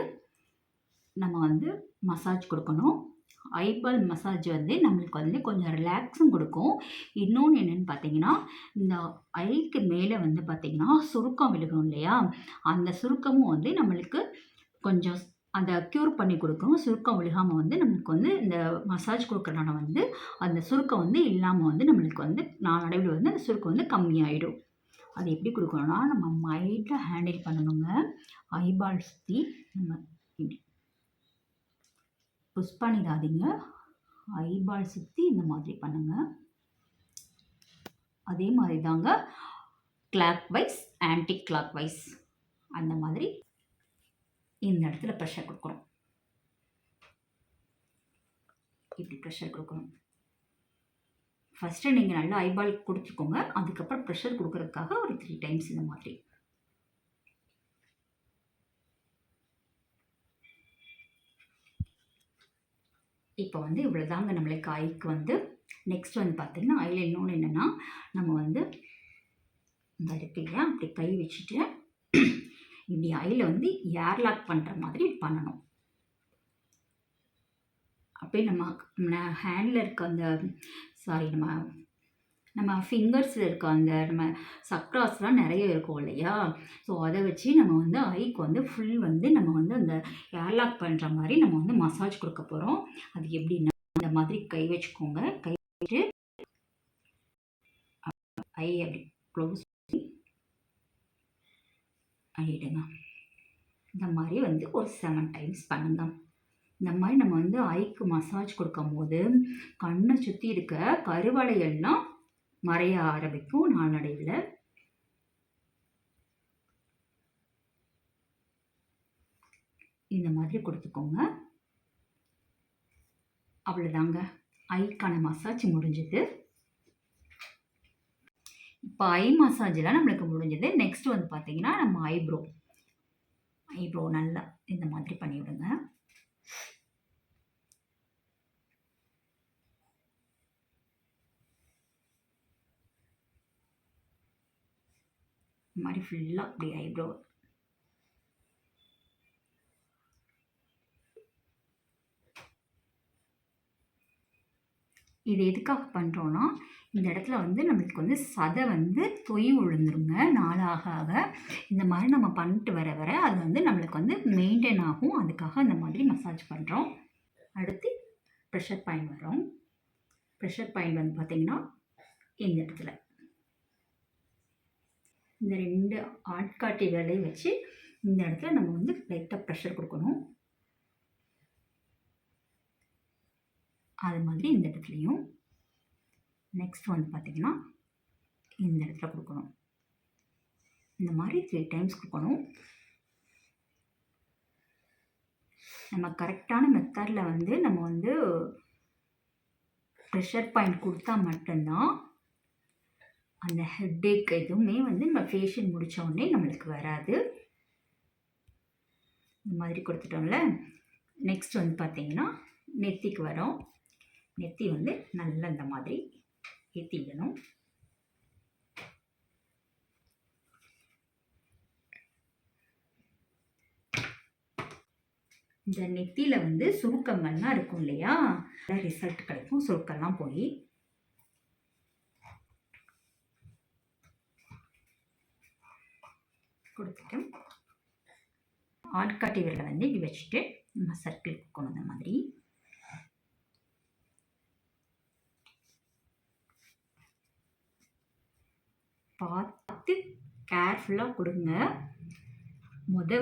நம்ம வந்து மசாஜ் கொடுக்கணும். ஐபால் மசாஜ் வந்து நம்மளுக்கு வந்து கொஞ்சம் ரிலாக்ஸும் கொடுக்கும். இன்னொன்று என்னென்னு பார்த்தீங்கன்னா, இந்த ஐக்கு மேலே வந்து பார்த்திங்கன்னா சுருக்கம் விழுகும் இல்லையா, அந்த சுருக்கமும் வந்து நம்மளுக்கு கொஞ்சம் அந்த க்யூர் பண்ணி கொடுக்கும். சுருக்கம் விழுகாமல் வந்து நம்மளுக்கு வந்து இந்த மசாஜ் கொடுக்குறனால வந்து அந்த சுருக்கம் வந்து இல்லாமல் வந்து நம்மளுக்கு வந்து நாளடைவில் வந்து அந்த சுருக்கம் வந்து கம்மியாயிடும். அது எப்படி கொடுக்கணும்னா, நம்ம மைல்டாக ஹேண்டில் பண்ணணுங்க. ஐபால் சுற்றி நம்ம இப்படி புஷ் பண்ணிடாதீங்க, ஐபால் சுற்றி இந்த மாதிரி பண்ணுங்கள். அதே மாதிரி தாங்க clockwise anticlockwise அந்த மாதிரி இந்த இடத்துல ப்ரெஷர் கொடுக்கணும். இப்படி ப்ரெஷர் கொடுக்கணும். ஃபஸ்ட்டு நீங்கள் நல்லா ஐபால் கொடுத்துக்கோங்க, அதுக்கப்புறம் ப்ரெஷர் கொடுக்கறதுக்காக ஒரு 3 டைம்ஸ் இந்த மாதிரி. இப்போ வந்து இவ்வளோ தாங்க நம்மளுக்கு ஐக்கு வந்து. நெக்ஸ்ட் வந்து பார்த்திங்கன்னா ஐயில் இன்னொன்று என்னென்னா, நம்ம வந்து இந்த இருக்கு இல்லையா, அப்படி கை வச்சுட்டு இப்படி ஐயில் வந்து ஏர்லாக் பண்ணுற மாதிரி பண்ணணும். அப்படியே நம்ம ஹேண்டில் இருக்க அந்த நம்ம ஃபிங்கர்ஸில் இருக்க அந்த நம்ம சக்ராஸ்லாம் நிறைய இருக்கும் இல்லையா, ஸோ அதை வச்சு நம்ம வந்து ஐக்கு வந்து ஃபுல் வந்து நம்ம வந்து அந்த ஏர்லாக் பண்ணுற மாதிரி நம்ம வந்து மசாஜ் கொடுக்க போகிறோம். அது எப்படின்னா, அந்த மாதிரி கை வச்சுக்கோங்க. கை வச்சுட்டு ஐ அப்படி க்ளோஸ் ஆகிடுங்க. இந்த மாதிரி வந்து ஒரு 7 டைம்ஸ் பண்ணுங்க. இந்த மாதிரி நம்ம வந்து ஐக்கு மசாஜ் கொடுக்கும் போது கண்ணை சுற்றி இருக்க கருவளையெல்லாம் மறைய ஆரம்பிக்கும் நாளடைவில். மாதிரி கொடுத்துக்கோங்க. அவ்வளோதாங்க, ஐக்கான மசாஜ் முடிஞ்சுது. இப்போ ஐ மசாஜெலாம் நம்மளுக்கு முடிஞ்சது. நெக்ஸ்ட் வந்து பார்த்தீங்கன்னா நம்ம ஐப்ரோ நல்லா இந்த மாதிரி பண்ணிவிடுங்க. இந்த மாதிரி ஃபுல்லாக அப்படி ஐப்ரோ இது எதுக்காக பண்ணுறோன்னா, இந்த இடத்துல வந்து நம்மளுக்கு வந்து சதை வந்து தொய்வு விழுந்துருங்க. நாளாக ஆக இந்த மாதிரி நம்ம பண்ணிட்டு வர வர அது வந்து நம்மளுக்கு வந்து மெயின்டைன் ஆகும். அதுக்காக அந்த மாதிரி மசாஜ் பண்ணுறோம். அடுத்து ப்ரெஷர் பாயிண்ட் வரும். ப்ரெஷர் பாயிண்ட் வந்து பார்த்திங்கன்னா இந்த இடத்துல இந்த 2 ஆட்காட்டி விரலையும் வச்சு இந்த இடத்துல நம்ம வந்து லைட்டாக ப்ரெஷர் கொடுக்கணும். அது மாதிரி இந்த இடத்துலையும் நெக்ஸ்ட் வந்து பார்த்திங்கன்னா இந்த இடத்துல கொடுக்கணும். இந்த மாதிரி 3 டைம்ஸ் கொடுக்கணும். நம்ம கரெக்டான மெத்தடில் வந்து நம்ம வந்து ப்ரெஷர் பாயிண்ட் கொடுத்தா மட்டும்தான் அந்த ஹெட்டேக் எதுவுமே வந்து நம்ம ஃபேஷியல் முடித்த உடனே நம்மளுக்கு வராது. இந்த மாதிரி கொடுத்துட்டோம்ல. நெக்ஸ்ட் வந்து பார்த்திங்கன்னா நெத்திக்கு வரோம். நெத்தி வந்து நல்லா இந்த மாதிரி ஏற்றிக்கணும். இந்த நெத்தியில் வந்து சுருக்கங்கள்லாம் இருக்கும் இல்லையா, ரிசல்ட் கிடைக்கும். சுருக்கம்லாம் போய் கொடுத்துட்டு ஆட்காட்டி விரலை வந்து இப்படி வச்சுட்டு நம்ம சர்க்கிள் கொடுக்கணும். இந்த மாதிரி பார்த்து கேர்ஃபுல்லாக கொடுங்க.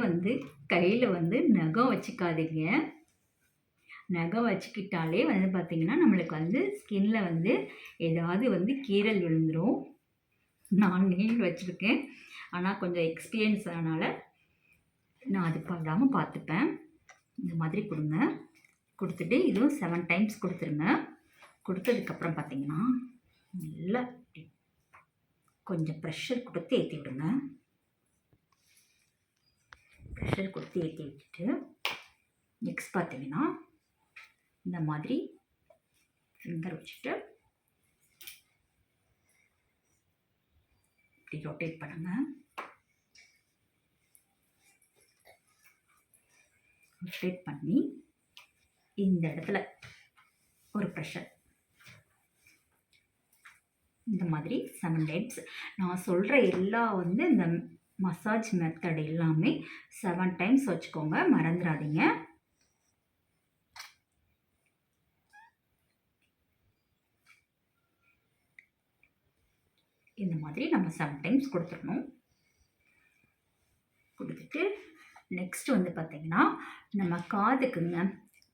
வந்து கையில் வந்து நகம் வச்சுக்காதீங்க. நகம் வச்சுக்கிட்டாலே வந்து பார்த்திங்கன்னா நம்மளுக்கு வந்து ஸ்கின்ல வந்து ஏதாவது வந்து கீறல் விழுந்துடும். நான் நெயில் வச்சுருக்கேன், ஆனால் கொஞ்சம் எக்ஸ்பீரியன்ஸ் ஆனால நான் அது பண்ணாமல் பார்த்துப்பேன். இந்த மாதிரி கொடுங்க. கொடுத்துட்டு இதுவும் 7 டைம்ஸ் கொடுத்துருங்க. கொடுத்ததுக்கப்புறம் பார்த்திங்கன்னா நல்லா கொஞ்சம் ப்ரெஷர் கொடுத்து ஏற்றி விடுங்க. ப்ரெஷர் கொடுத்து ஏற்றி விட்டுட்டு நெக்ஸ்ட் பார்த்திங்கன்னா இந்த மாதிரி ஃபிங்கர் வச்சுட்டு இப்படி ரொட்டேட் பண்ணுங்கள். ரொட்டேட் பண்ணி இந்த இடத்துல ஒரு ப்ரெஷர் இந்த மாதிரி 7 டைம்ஸ். நான் சொல்கிற எல்லா வந்து இந்த மசாஜ் மெத்தட் எல்லாமே 7 டைம்ஸ் வச்சுக்கோங்க, மறந்துடாதீங்க. இந்த மாதிரி நம்ம 7 டைம்ஸ் கொடுத்துடணும். கொடுத்துட்டு நெக்ஸ்ட் வந்து பார்த்திங்கன்னா நம்ம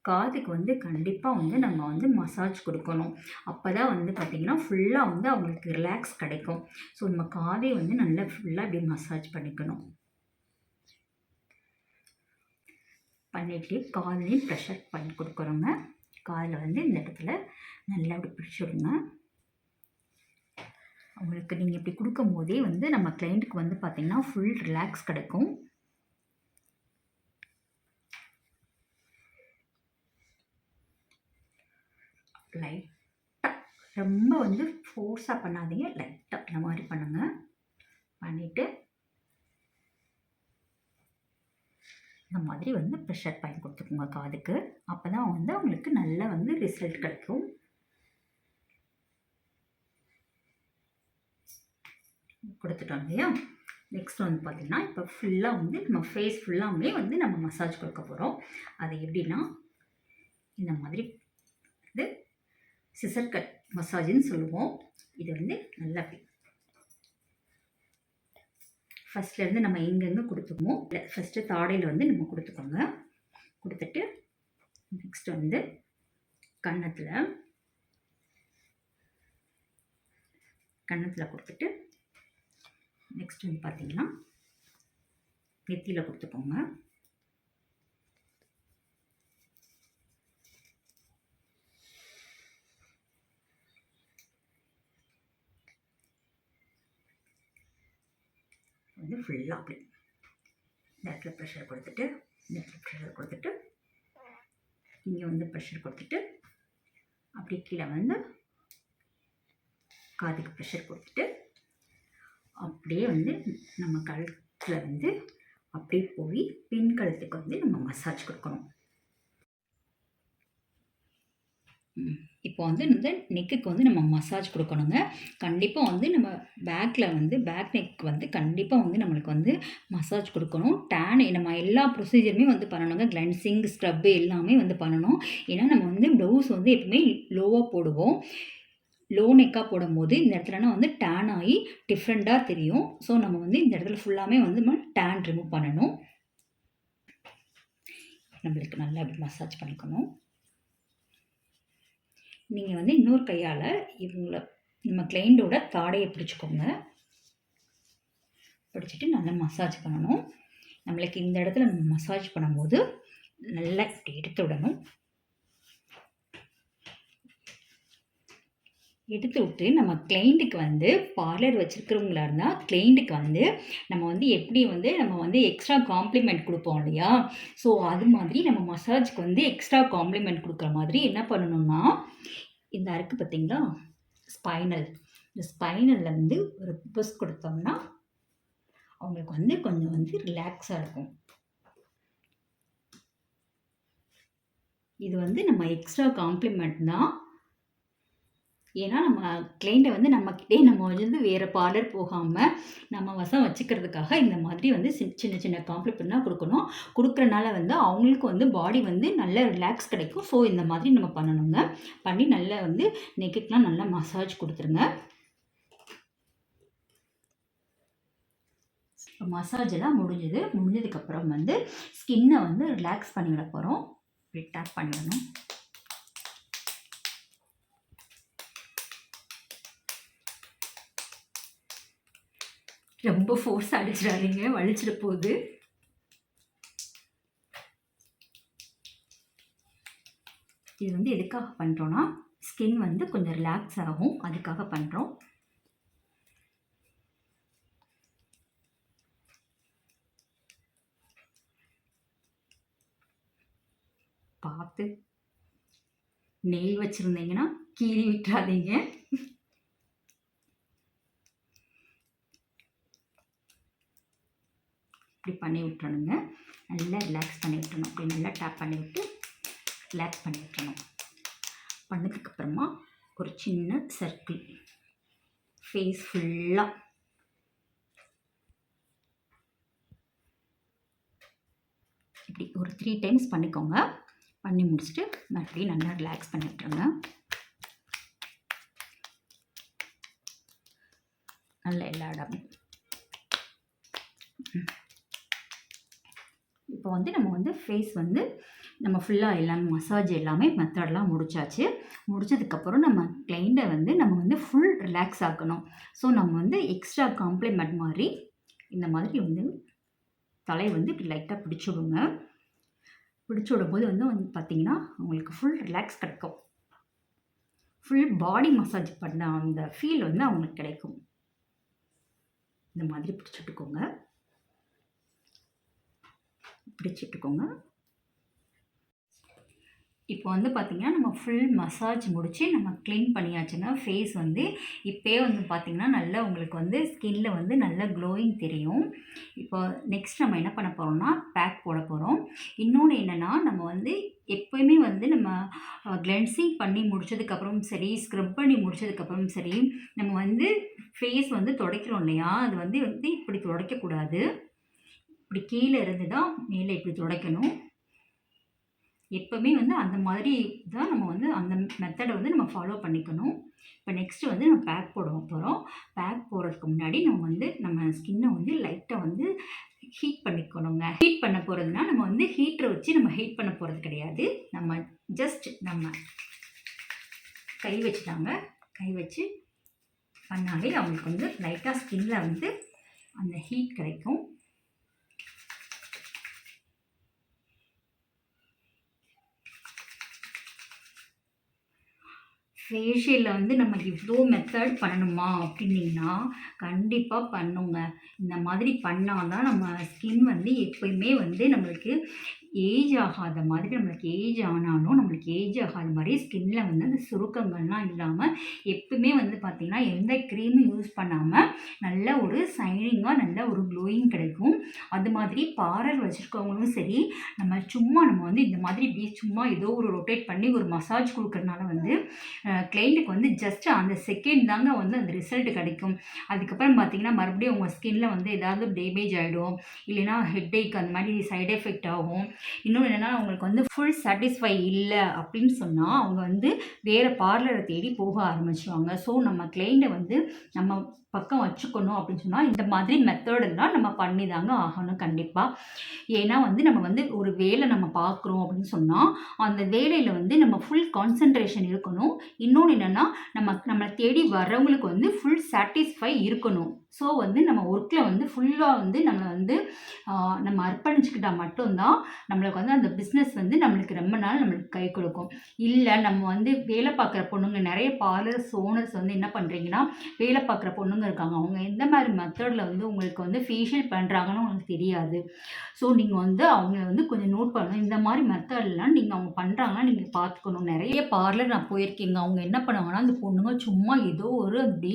காதுக்கு வந்து கண்டிப்பாக வந்து நம்ம வந்து மசாஜ் கொடுக்கணும். அப்போ தான் வந்து பார்த்திங்கன்னா ஃபுல்லாக வந்து அவங்களுக்கு ரிலாக்ஸ் கிடைக்கும். ஸோ நம்ம காதை வந்து நல்லா ஃபுல்லாக இப்படி மசாஜ் பண்ணிக்கணும். பண்ணிவிட்டு காதுலேயும் ப்ரெஷர் பண்ணி கொடுக்குறோங்க. காதில் வந்து இந்த இடத்துல நல்லா இப்படி பிடிச்சிடுங்க. அவங்களுக்கு நீங்கள் இப்படி கொடுக்கும் போதே வந்து நம்ம கிளைண்ட்டுக்கு வந்து பார்த்திங்கன்னா ஃபுல் ரிலாக்ஸ் கிடைக்கும். லைட்டாக ரொம்ப வந்து ஃபோர்ஸாக பண்ணாதீங்க, லைட்டாக இந்த மாதிரி பண்ணுங்கள். பண்ணிவிட்டு இந்த மாதிரி வந்து ப்ரெஷர் பாயிண்ட் கொடுத்துக்கோங்க காதுக்கு. அப்போ தான் வந்து அவங்களுக்கு நல்லா வந்து ரிசல்ட் கிடைக்கும். கொடுத்துட்டோம் இல்லையா. நெக்ஸ்ட் வந்து பார்த்திங்கன்னா இப்போ ஃபுல்லாக வந்து நம்ம ஃபேஸ் ஃபுல்லாமே வந்து நம்ம மசாஜ் கொடுக்க போகிறோம். அது எப்படின்னா இந்த மாதிரி வந்து சிசர் கட் மசாஜ்னு சொல்லுவோம். இது வந்து நல்லா ஃபஸ்ட்லேருந்து நம்ம எங்கெங்கே கொடுத்துக்குமோ ஃபஸ்ட்டு தாடையில் வந்து நம்ம கொடுத்துக்கோங்க. கொடுத்துட்டு நெக்ஸ்ட் வந்து கன்னத்தில் கொடுத்துட்டு நெக்ஸ்ட் வந்து பார்த்திங்கன்னா நெத்தியில் கொடுத்துக்கோங்க. ஃபுல்லாக அப்படி இந்த இடத்துல ப்ரெஷர் கொடுத்துட்டு, இந்த இடத்துல ப்ரெஷர் கொடுத்துட்டு, இங்கே வந்து ப்ரெஷர் கொடுத்துட்டு, அப்படி கீழே வந்து காதுக்கு ப்ரெஷர் கொடுத்துட்டு, அப்படியே வந்து நம்ம கழுத்தில் வந்து அப்படியே போய் பின் கழுத்துக்கு வந்து நம்ம மசாஜ் கொடுக்கணும். இப்போ வந்து இந்த நெக்குக்கு வந்து நம்ம மசாஜ் கொடுக்கணுங்க. கண்டிப்பாக வந்து நம்ம பேக் நெக் வந்து கண்டிப்பாக வந்து நம்மளுக்கு வந்து மசாஜ் கொடுக்கணும். நம்ம எல்லா ப்ரொசீஜருமே வந்து பண்ணணுங்க. கிளென்சிங், ஸ்க்ரப்பு எல்லாமே வந்து பண்ணணும். ஏன்னா நம்ம வந்து ப்ளவுஸ் வந்து எப்பவுமே லோவாக போடுவோம். லோ நெக்காக போடும்போது இந்த இடத்துலனா வந்து டேன் ஆகி டிஃப்ரெண்ட்டாக தெரியும். ஸோ நம்ம வந்து இந்த இடத்துல ஃபுல்லாமே வந்து நம்ம டேன் ரிமூவ் பண்ணணும். நம்மளுக்கு நல்லா அப்படி மசாஜ் பண்ணிக்கணும். நீங்கள் வந்து இன்னொரு கையால் நம்ம கிளைண்டோட தாடையை பிடிச்சிக்கோங்க. பிடிச்சிட்டு நல்லா மசாஜ் பண்ணணும். நம்மளுக்கு இந்த இடத்துல நம்ம மசாஜ் பண்ணும்போது நல்லா எடுத்து விடணும். எடுத்து விட்டு நம்ம கிளைண்ட்டுக்கு வந்து பார்லர் வச்சுருக்கிறவங்களா இருந்தால் கிளைண்ட்டுக்கு வந்து நம்ம வந்து எப்படி வந்து நம்ம வந்து எக்ஸ்ட்ரா காம்ப்ளிமெண்ட் கொடுப்போம் இல்லையா? ஸோ அது மாதிரி நம்ம மசாஜ்க்கு வந்து எக்ஸ்ட்ரா காம்ப்ளிமெண்ட் கொடுக்குற மாதிரி என்ன பண்ணணும்னா, இந்த அருக்கு பார்த்தீங்களா ஸ்பைனல், இந்த ஸ்பைனலில் வந்து ஒரு புஷ் கொடுத்தோம்னா அவங்களுக்கு வந்து கொஞ்சம் வந்து ரிலாக்ஸாக இருக்கும். இது வந்து நம்ம எக்ஸ்ட்ரா காம்ப்ளிமெண்ட் தான். ஏன்னா நம்ம கிளைண்ட்டை வந்து நம்மக்கிட்டே நம்ம வந்து வேறு பார்லர் போகாமல் நம்ம வசம் வச்சுக்கிறதுக்காக இந்த மாதிரி வந்து சின்ன சின்ன காம்ப்ளிமெண்ட்லாம் கொடுக்கணும். கொடுக்குறனால வந்து அவங்களுக்கு வந்து பாடி வந்து நல்ல ரிலாக்ஸ் கிடைக்கும். ஸோ இந்த மாதிரி நம்ம பண்ணணுங்க. பண்ணி நல்லா வந்து நெக்குக்கெலாம் நல்லா மசாஜ் கொடுத்துருங்க. மசாஜ் எல்லாம் முடிஞ்சதுக்கப்புறம் வந்து ஸ்கின்னை வந்து ரிலாக்ஸ் பண்ணிவிட போகிறோம். இப்படி டேப் பண்ணிடணும். ரொம்ப ஃபோர்ஸ் அடிச்சிடாதீங்க, வலிச்சிட போகுது. இது வந்து எதுக்காக பண்ணுறோன்னா ஸ்கின் வந்து கொஞ்சம் ரிலாக்ஸ் ஆகும், அதுக்காக பண்ணுறோம். பார்த்து நெயில் வச்சுருந்தீங்கன்னா கீறி விட்டுறாதீங்க. இப்படி பண்ணி விட்டுறணுங்க. நல்லா ரிலாக்ஸ் பண்ணி விட்டுறணும். அப்படி நல்லா டேப் பண்ணி விட்டு ரிலாக்ஸ் பண்ணி விட்டுறணும். பண்ணதுக்கப்புறமா ஒரு சின்ன சர்க்கிள் ஃபேஸ் ஃபுல்லாக இப்படி ஒரு 3 டைம்ஸ் பண்ணிக்கோங்க. பண்ணி முடிச்சுட்டு மறுபடியும் நல்லா ரிலாக்ஸ் பண்ணி விட்டுருங்க. நல்லா எல்லா இடமும். இப்போ வந்து நம்ம வந்து ஃபேஸ் வந்து நம்ம ஃபுல்லாக எல்லாமே மசாஜ் எல்லாமே மெத்தட்லாம் முடிச்சாச்சு. முடிச்சதுக்கப்புறம் நம்ம கிளைண்ட்டை வந்து நம்ம வந்து ஃபுல் ரிலாக்ஸ் ஆக்கணும். ஸோ நம்ம வந்து எக்ஸ்ட்ரா காம்ப்ளிமெண்ட் மாதிரி இந்த மாதிரி வந்து தலையை வந்து இப்படி லைட்டாக பிடிச்சி விடுங்க. பிடிச்சி விடும்போது வந்து பார்த்திங்கன்னா அவங்களுக்கு ஃபுல் ரிலாக்ஸ் கிடைக்கும். ஃபுல் பாடி மசாஜ் பண்ண அந்த ஃபீல் வந்து அவங்களுக்கு கிடைக்கும். இந்த மாதிரி பிடிச்சிட்டுக்கோங்க. இப்போ வந்து பார்த்திங்கன்னா நம்ம ஃபுல் மசாஜ் முடித்து நம்ம க்ளீன் பண்ணியாச்சுங்க. ஃபேஸ் வந்து இப்போயே வந்து பார்த்திங்கன்னா நல்லா உங்களுக்கு வந்து ஸ்கின்ல வந்து நல்லா க்ளோயிங் தெரியும். இப்போ நெக்ஸ்ட் நம்ம என்ன பண்ண போகிறோம்னா பேக் போட போகிறோம். இன்னொன்று என்னென்னா நம்ம வந்து எப்போயுமே வந்து நம்ம கிளென்சிங் பண்ணி முடிச்சதுக்கப்புறம் சரி, ஸ்க்ரப் பண்ணி முடிச்சதுக்கப்புறம் சரி, நம்ம வந்து ஃபேஸ் வந்து துடைக்கிறோம் இல்லையா, அது வந்து இப்படி துடைக்கக்கூடாது. இப்படி கீழே இருந்து தான் மேலே இப்படி துடைக்கணும். எப்போவுமே வந்து அந்த மாதிரி தான் நம்ம வந்து அந்த மெத்தடை வந்து நம்ம ஃபாலோ பண்ணிக்கணும். இப்போ நெக்ஸ்ட்டு வந்து நம்ம பேக் போட போகிறோம். பேக் போடுறதுக்கு முன்னாடி நம்ம ஸ்கின்னை வந்து லைட்டாக வந்து ஹீட் பண்ணிக்கணுங்க. ஹீட் பண்ண போகிறதுனா நம்ம வந்து ஹீட்டரை வச்சு நம்ம ஹீட் பண்ண போகிறது கிடையாது. நம்ம ஜஸ்ட் நம்ம கை வச்சு பண்ணாலே அவங்களுக்கு வந்து லைட்டாக ஸ்கின்ல வந்து அந்த ஹீட் கிடைக்கும். ஃபேஷியலில் வந்து நம்ம இவ்வளோ மெத்தட் பண்ணணுமா அப்படின்னீங்கன்னா கண்டிப்பாக பண்ணுங்க. இந்த மாதிரி பண்ணால் தான் நம்ம ஸ்கின் வந்து எப்பயுமே வந்து நம்மளுக்கு ஏஜ் ஆகாத மாதிரி, நம்மளுக்கு ஏஜ் ஆனாலும் நம்மளுக்கு ஏஜ் ஆகாத மாதிரி ஸ்கின்ல வந்து அந்த சுருக்கங்கள்லாம் இல்லாமல் எப்பவுமே வந்து பார்த்திங்கன்னா எந்த க்ரீமும் யூஸ் பண்ணாமல் நல்ல ஒரு சைனிங்காக நல்ல ஒரு க்ளோயிங் கிடைக்கும். அது மாதிரி பார்லர் வச்சுருக்கவங்களும் சரி, நம்ம வந்து இந்த மாதிரி சும்மா ஏதோ ஒரு ரொட்டேட் பண்ணி ஒரு மசாஜ் கொடுக்குறதுனால வந்து கிளைண்ட்டுக்கு வந்து ஜஸ்ட் அந்த செகண்ட் தாங்க வந்து அந்த ரிசல்ட் கிடைக்கும். அதுக்கப்புறம் பார்த்திங்கன்னா மறுபடியும் உங்கள் ஸ்கின்ல வந்து ஏதாவது டேமேஜ் ஆகிடும், இல்லைன்னா ஹெட்டேக் அந்த மாதிரி சைட் எஃபெக்ட் ஆகும். இன்னொன்று என்னென்னா அவங்களுக்கு வந்து ஃபுல் சாட்டிஸ்ஃபை இல்லை அப்படின்னு சொன்னால் அவங்க வந்து வேறு பார்லரை தேடி போக ஆரம்பிச்சுவாங்க. ஸோ நம்ம கிளைண்ட்டை வந்து நம்ம பக்கம் வச்சுக்கணும் அப்படின்னு சொன்னால் இந்த மாதிரி மெத்தடெல்லாம் நம்ம பண்ணி தாங்க ஆகணும் கண்டிப்பாக. ஏன்னா வந்து நம்ம வந்து ஒரு வேலை நம்ம பார்க்குறோம் அப்படின்னு சொன்னால் அந்த வேலையில் வந்து நம்ம ஃபுல் கான்சன்ட்ரேஷன் இருக்கணும். இன்னொன்று என்னென்னா நம்மளை தேடி வர்றவங்களுக்கு வந்து ஃபுல் சாட்டிஸ்ஃபை இருக்கணும். ஸோ வந்து நம்ம ஒர்க்கில் வந்து ஃபுல்லாக வந்து நம்ம அர்ப்பணிச்சுக்கிட்டால் மட்டும்தான் நம்மளுக்கு வந்து அந்த பிஸ்னஸ் வந்து நம்மளுக்கு ரொம்ப நாள் நம்மளுக்கு கை கொடுக்கும். இல்லை நம்ம வந்து வேலை பார்க்குற பொண்ணுங்க நிறைய பார்லர்ஸ் ஓனர்ஸ் வந்து என்ன பண்ணுறீங்கன்னா வேலை பார்க்குற பொண்ணுங்க இருக்காங்க. அவங்க எந்த மாதிரி மெத்தடில் வந்து உங்களுக்கு வந்து ஃபேஷியல் பண்ணுறாங்கன்னு உங்களுக்கு தெரியாது. ஸோ நீங்கள் வந்து அவங்கள வந்து கொஞ்சம் நோட் பண்ணணும். இந்த மாதிரி மெத்தட்லாம் நீங்கள் அவங்க பண்ணுறாங்கன்னா நீங்கள் பார்த்துக்கணும். நிறைய பார்லர் நான் போயிருக்கேங்க. அவங்க என்ன பண்ணுவாங்கன்னா அந்த பொண்ணுங்க சும்மா ஏதோ ஒரு அப்படி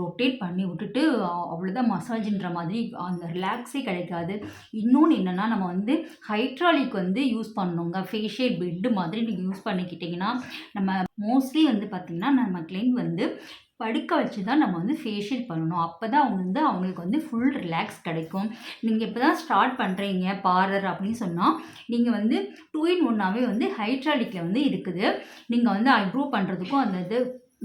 ரொட்டேட் பண்ணி விட்டுட்டு அவ்வளோதான் மசாஜ்ன்ற மாதிரி அந்த ரிலாக்ஸே கிடைக்காது. இன்னொன்று என்னென்னா நம்ம வந்து ஹைட்ராலிக் வந்து யூஸ் பண்ணணுங்க. ஃபேஷியல் பெட்டு மாதிரி நீங்கள் யூஸ் பண்ணிக்கிட்டிங்கன்னா நம்ம மோஸ்ட்லி வந்து பார்த்திங்கன்னா நம்ம கிளைண்ட் வந்து படுக்க வச்சு தான் நம்ம வந்து ஃபேஷியல் பண்ணணும். அப்போ தான் அவங்களுக்கு வந்து ஃபுல் ரிலாக்ஸ் கிடைக்கும். நீங்கள் இப்போ தான் ஸ்டார்ட் பண்ணுறீங்க பார்லர் அப்படின்னு சொன்னால் நீங்கள் வந்து 2 in 1ஆகவே வந்து ஹைட்ராலிக்கில் வந்து இருக்குது. நீங்கள் வந்து ஐப்ரோ பண்ணுறதுக்கும் அந்த இது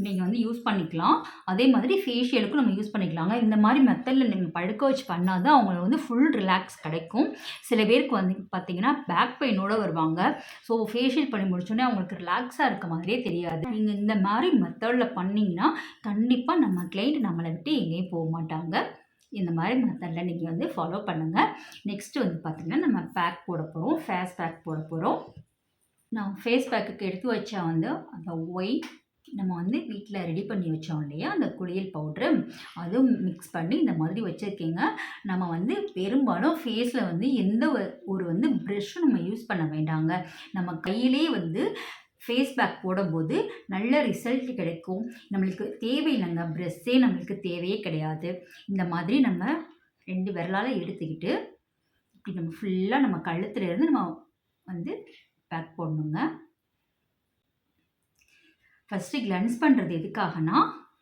நீங்கள் வந்து யூஸ் பண்ணிக்கலாம். அதே மாதிரி ஃபேஷியலுக்கும் நம்ம யூஸ் பண்ணிக்கலாங்க. இந்த மாதிரி மெத்தடில் நம்ம படுக்க வச்சு பண்ணால் தான் அவங்களுக்கு வந்து ஃபுல் ரிலாக்ஸ் கிடைக்கும். சில பேருக்கு வந்து பார்த்திங்கன்னா பேக் பெயினோடு வருவாங்க. ஸோ ஃபேஷியல் பண்ணி முடிச்சோடனே அவங்களுக்கு ரிலாக்ஸாக இருக்க மாதிரியே தெரியாது. நீங்கள் இந்த மாதிரி மெத்தடில் பண்ணிங்கன்னா கண்டிப்பாக நம்ம கிளைண்ட் நம்மளை விட்டு எங்கேயும் போக மாட்டாங்க. இந்த மாதிரி மெத்தடில் நீங்கள் வந்து ஃபாலோ பண்ணுங்கள். நெக்ஸ்ட்டு வந்து பார்த்திங்கன்னா நம்ம பேக் போட போகிறோம். ஃபேஸ் பேக் போட போகிறோம். நான் ஃபேஸ் பேக்குக்கு எடுத்து வச்சா வந்து அந்த ஒயிட் நம்ம வந்து வீட்டில் ரெடி பண்ணி வச்சோம் இல்லையா அந்த குளியல் பவுட்ரு, அதுவும் மிக்ஸ் பண்ணி இந்த மாதிரி வச்சுருக்கீங்க. நம்ம வந்து பெரும்பாலும் ஃபேஸில் வந்து எந்த ஒரு வந்து ப்ரெஷ்ஷும் நம்ம யூஸ் பண்ண வேண்டாங்க. நம்ம கையிலே வந்து ஃபேஸ் பேக் போடும்போது நல்ல ரிசல்ட் கிடைக்கும். நம்மளுக்கு தேவையில்லைங்க, ப்ரெஷ்ஷே நம்மளுக்கு தேவையே கிடையாது. இந்த மாதிரி நம்ம 2 விரலால் எடுத்துக்கிட்டு இப்படி நம்ம ஃபுல்லாக நம்ம கழுத்துலேருந்து நம்ம வந்து பேக் போடணுங்க. ஃபஸ்ட்டு கிளென்ஸ் பண்ணுறது எதுக்காகனா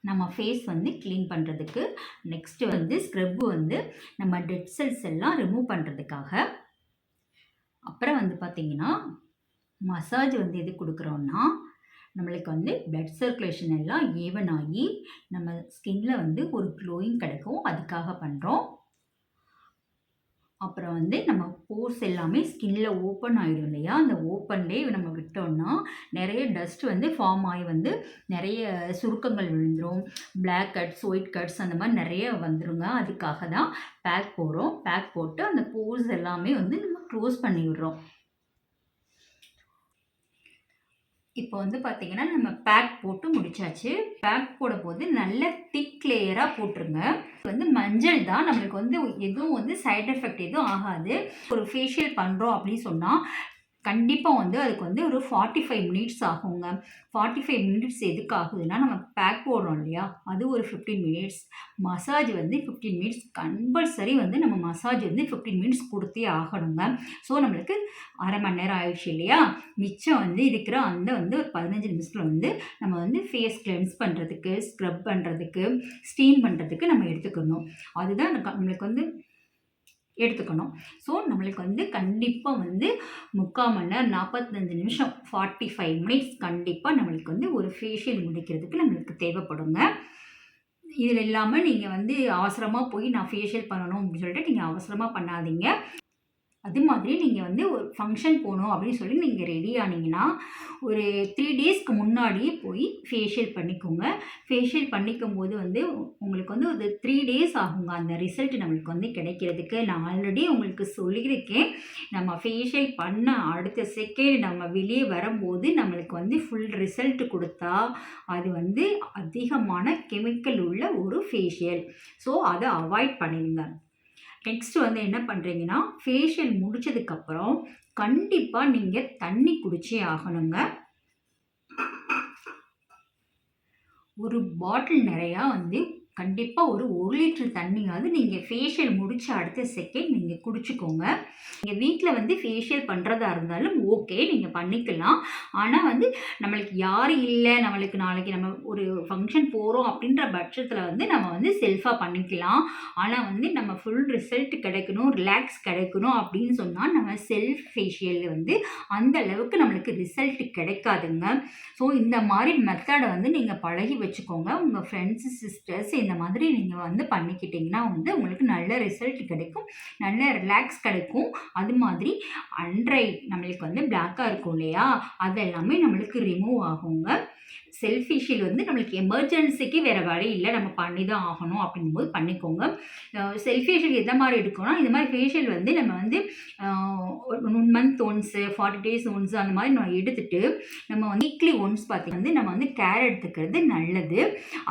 நம்ம ஃபேஸ் வந்து க்ளீன் பண்ணுறதுக்கு. நெக்ஸ்ட்டு வந்து ஸ்க்ரப்பு வந்து நம்ம டெட் செல்ஸ் எல்லாம் ரிமூவ் பண்ணுறதுக்காக. அப்புறம் வந்து பார்த்திங்கன்னா மசாஜ் வந்து எது கொடுக்குறோன்னா நம்மளுக்கு வந்து பிளட் சர்க்குலேஷன் எல்லாம் ஈவன் ஆகி நம்ம ஸ்கின்ல வந்து ஒரு க்ளோயிங் கிடைக்கும். அதுக்காக பண்ணுறோம். அப்புறம் வந்து நம்ம போர்ஸ் எல்லாமே ஸ்கின்ல ஓப்பன் ஆகிடும் இல்லையா, அந்த ஓப்பன்லேயே நம்ம விட்டோம்னா நிறைய டஸ்ட் வந்து ஃபார்ம் ஆகி வந்து நிறைய சுருக்கங்கள் விழுந்துடும். பிளாக் கட்ஸ், ஒயிட் கட்ஸ் அந்த மாதிரி நிறைய வந்துடுங்க. அதுக்காக தான் பேக் போடுறோம். பேக் போட்டு அந்த போர்ஸ் எல்லாமே வந்து நம்ம க்ளோஸ் பண்ணி விடுறோம். இப்போ வந்து பார்த்திங்கன்னா நம்ம பேக் போட்டு முடிச்சாச்சு. பேக் போடும்போது நல்ல திக் லேயராக போட்டுருங்க. வந்து மஞ்சள் தான், நம்மளுக்கு வந்து எதுவும் வந்து சைட் எஃபெக்ட் எதுவும் ஆகாது. ஒரு ஃபேஷியல் பண்ணுறோம் அப்படின்னு சொன்னால் கண்டிப்பாக வந்து அதுக்கு வந்து ஒரு 45 மினிட்ஸ் ஆகுங்க. 45 மினிட்ஸ் எதுக்கு ஆகுதுன்னா நம்ம பேக் போடுறோம் இல்லையா, அது ஒரு 15 மினிட்ஸ். மசாஜ் வந்து 15 மினிட்ஸ் கம்பல்சரி வந்து நம்ம மசாஜ் வந்து 15 மினிட்ஸ் கொடுத்தே ஆகணுங்க. ஸோ நம்மளுக்கு அரை மணி நேரம் ஆயிடுச்சு இல்லையா, மிச்சம் வந்து இருக்கிற அந்த வந்து ஒரு 15 நிமிஷத்தில் வந்து நம்ம வந்து ஃபேஸ் கிளென்ஸ் பண்ணுறதுக்கு, ஸ்க்ரப் பண்ணுறதுக்கு, ஸ்டீம் பண்ணுறதுக்கு நம்ம எடுத்துக்கணும். அதுதான் நம்மளுக்கு வந்து எடுத்துக்கணும். ஸோ நம்மளுக்கு வந்து கண்டிப்பாக வந்து 3/4 மணி நேரம் 45 நிமிஷம் 45 மினிட்ஸ் கண்டிப்பாக நம்மளுக்கு வந்து ஒரு ஃபேஷியல் முடிக்கிறதுக்கு நம்மளுக்கு தேவைப்படுங்க. இதில் இல்லாமல் நீங்கள் வந்து அவசரமாக போய் நான் ஃபேஷியல் பண்ணணும் அப்படின்னு சொல்லிட்டு நீங்கள் அவசரமாக பண்ணாதீங்க. அது மாதிரி நீங்கள் வந்து ஒரு ஃபங்க்ஷன் போகணும் அப்படின்னு சொல்லி நீங்கள் ரெடி ஆனீங்கன்னா ஒரு 3 டேஸ்க்கு முன்னாடியே போய் ஃபேஷியல் பண்ணிக்கோங்க. ஃபேஷியல் பண்ணிக்கும்போது வந்து உங்களுக்கு வந்து ஒரு 3 டேஸ் ஆகுங்க அந்த ரிசல்ட் நம்மளுக்கு வந்து கிடைக்கிறதுக்கு. நான் ஆல்ரெடி உங்களுக்கு சொல்லியிருக்கேன். நம்ம ஃபேஷியல் பண்ண அடுத்த செகண்ட் நம்ம வெளியே வரும்போது நம்மளுக்கு வந்து ஃபுல் ரிசல்ட் கொடுத்தா அது வந்து அதிகமான கெமிக்கல் உள்ள ஒரு ஃபேஷியல். ஸோ அதை அவாய்ட் பண்ணிடுங்க. நெக்ஸ்ட் வந்து என்ன பண்ணுறீங்கன்னா ஃபேஷியல் முடிச்சதுக்கப்புறம் கண்டிப்பாக நீங்கள் தண்ணி குடிச்சே ஆகணுங்க. ஒரு பாட்டில் நிறையா வந்து கண்டிப்பாக ஒரு 1 லிட்டர் தண்ணியாவது நீங்கள் ஃபேஷியல் முடிச்ச அடுத்த செகண்ட் நீங்கள் குடிச்சுக்கோங்க. நீங்கள் வீட்டில் வந்து ஃபேஷியல் பண்ணுறதா இருந்தாலும் ஓகே, நீங்கள் பண்ணிக்கலாம். ஆனால் வந்து நம்மளுக்கு யாரும் இல்லை, நம்மளுக்கு நாளைக்கு நம்ம ஒரு ஃபங்க்ஷன் போகிறோம் அப்படின்ற பட்சத்தில் வந்து நம்ம வந்து செல்ஃபாக பண்ணிக்கலாம். ஆனால் வந்து நம்ம ஃபுல் ரிசல்ட் கிடைக்கணும், ரிலாக்ஸ் கிடைக்கணும் அப்படின்னு சொன்னால் நம்ம செல்ஃப் ஃபேஷியல் வந்து அந்த அளவுக்கு நம்மளுக்கு ரிசல்ட் கிடைக்காதுங்க. ஸோ இந்த மாதிரி மெத்தடை வந்து நீங்கள் பழகி வச்சுக்கோங்க. உங்கள் ஃப்ரெண்ட்ஸு, சிஸ்டர்ஸ் இந்த மாதிரி நீங்கள் வந்து பண்ணிக்கிட்டிங்கன்னா வந்து உங்களுக்கு நல்ல ரிசல்ட் கிடைக்கும், நல்ல ரிலாக்ஸ் கிடைக்கும். அது மாதிரி அன்றை நம்மளுக்கு வந்து பிளாக்காக இருக்கும் இல்லையா, அதெல்லாமே நம்மளுக்கு ரிமூவ் ஆகுங்க. செல்ஃப் ஃபேஷியல் வந்து நம்மளுக்கு எமர்ஜென்சிக்கு வேறு வழி இல்லை, நம்ம பண்ணி தான் ஆகணும் அப்படிங்கும்போது பண்ணிக்கோங்க. செல்ஃப் ஃபேஷியல் எந்த மாதிரி எடுக்கணும்னா இந்த மாதிரி ஃபேஷியல் வந்து நம்ம வந்து 1 மந்த் ஒன்ஸு 40 டேஸ் ஒன்ஸு அந்த மாதிரி நம்ம எடுத்துகிட்டு நம்ம வந்து வீக்லி ஒன்ஸ் பார்த்திங்கன்னா வந்து நம்ம வந்து கேர் எடுத்துக்கிறது நல்லது.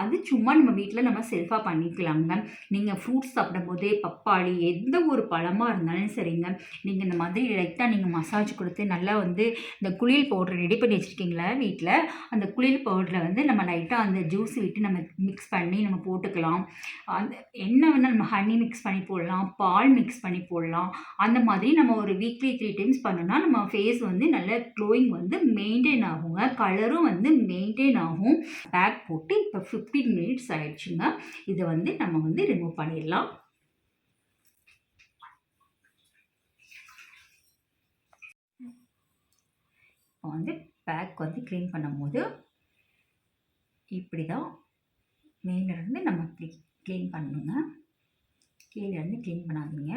அது சும்மா நம்ம வீட்டில் நம்ம செல்ஃபாக பண்ணிக்கலாங்க. நீங்கள் ஃப்ரூட்ஸ் சாப்பிடும்போது பப்பாளி எந்த ஒரு பழமாக இருந்தாலும் சரிங்க, நீங்கள் இந்த மாதிரி லைட்டாக நீங்கள் மசாஜ் கொடுத்து நல்லா வந்து இந்த குளியல் பவுடர் ரெடி பண்ணி வச்சுருக்கீங்களா வீட்டில், அந்த குளியல் பவுடரில் வந்து நம்ம லைட்டாக அந்த ஜூஸ் விட்டு நம்ம மிக்ஸ் பண்ணி நம்ம போட்டுக்கலாம். அந்த என்ன வேணால் நம்ம ஹனி மிக்ஸ் பண்ணி போடலாம், பால் மிக்ஸ் பண்ணி போடலாம். அந்த மாதிரி நம்ம ஒரு வீக்லி 3 டைம்ஸ் பண்ணோன்னா நம்ம ஃபேஸ் வந்து நல்ல க்ளோயிங் வந்து மெயின்டைன் ஆகுங்க, கலரும் வந்து மெயின்டைன் ஆகும். பேக் போட்டு இப்போ 15 மினிட்ஸ் ஆயிடுச்சுங்க. இதை வந்து நம்ம வந்து ரிமூவ் பண்ணிடலாம். இப்போ வந்து பேக் வந்து க்ளீன் பண்ணும்போது இப்படி தான் மேலேருந்து நம்ம இப்படி க்ளீன் பண்ணணுங்க. கீழேருந்து க்ளீன் பண்ணாதீங்க.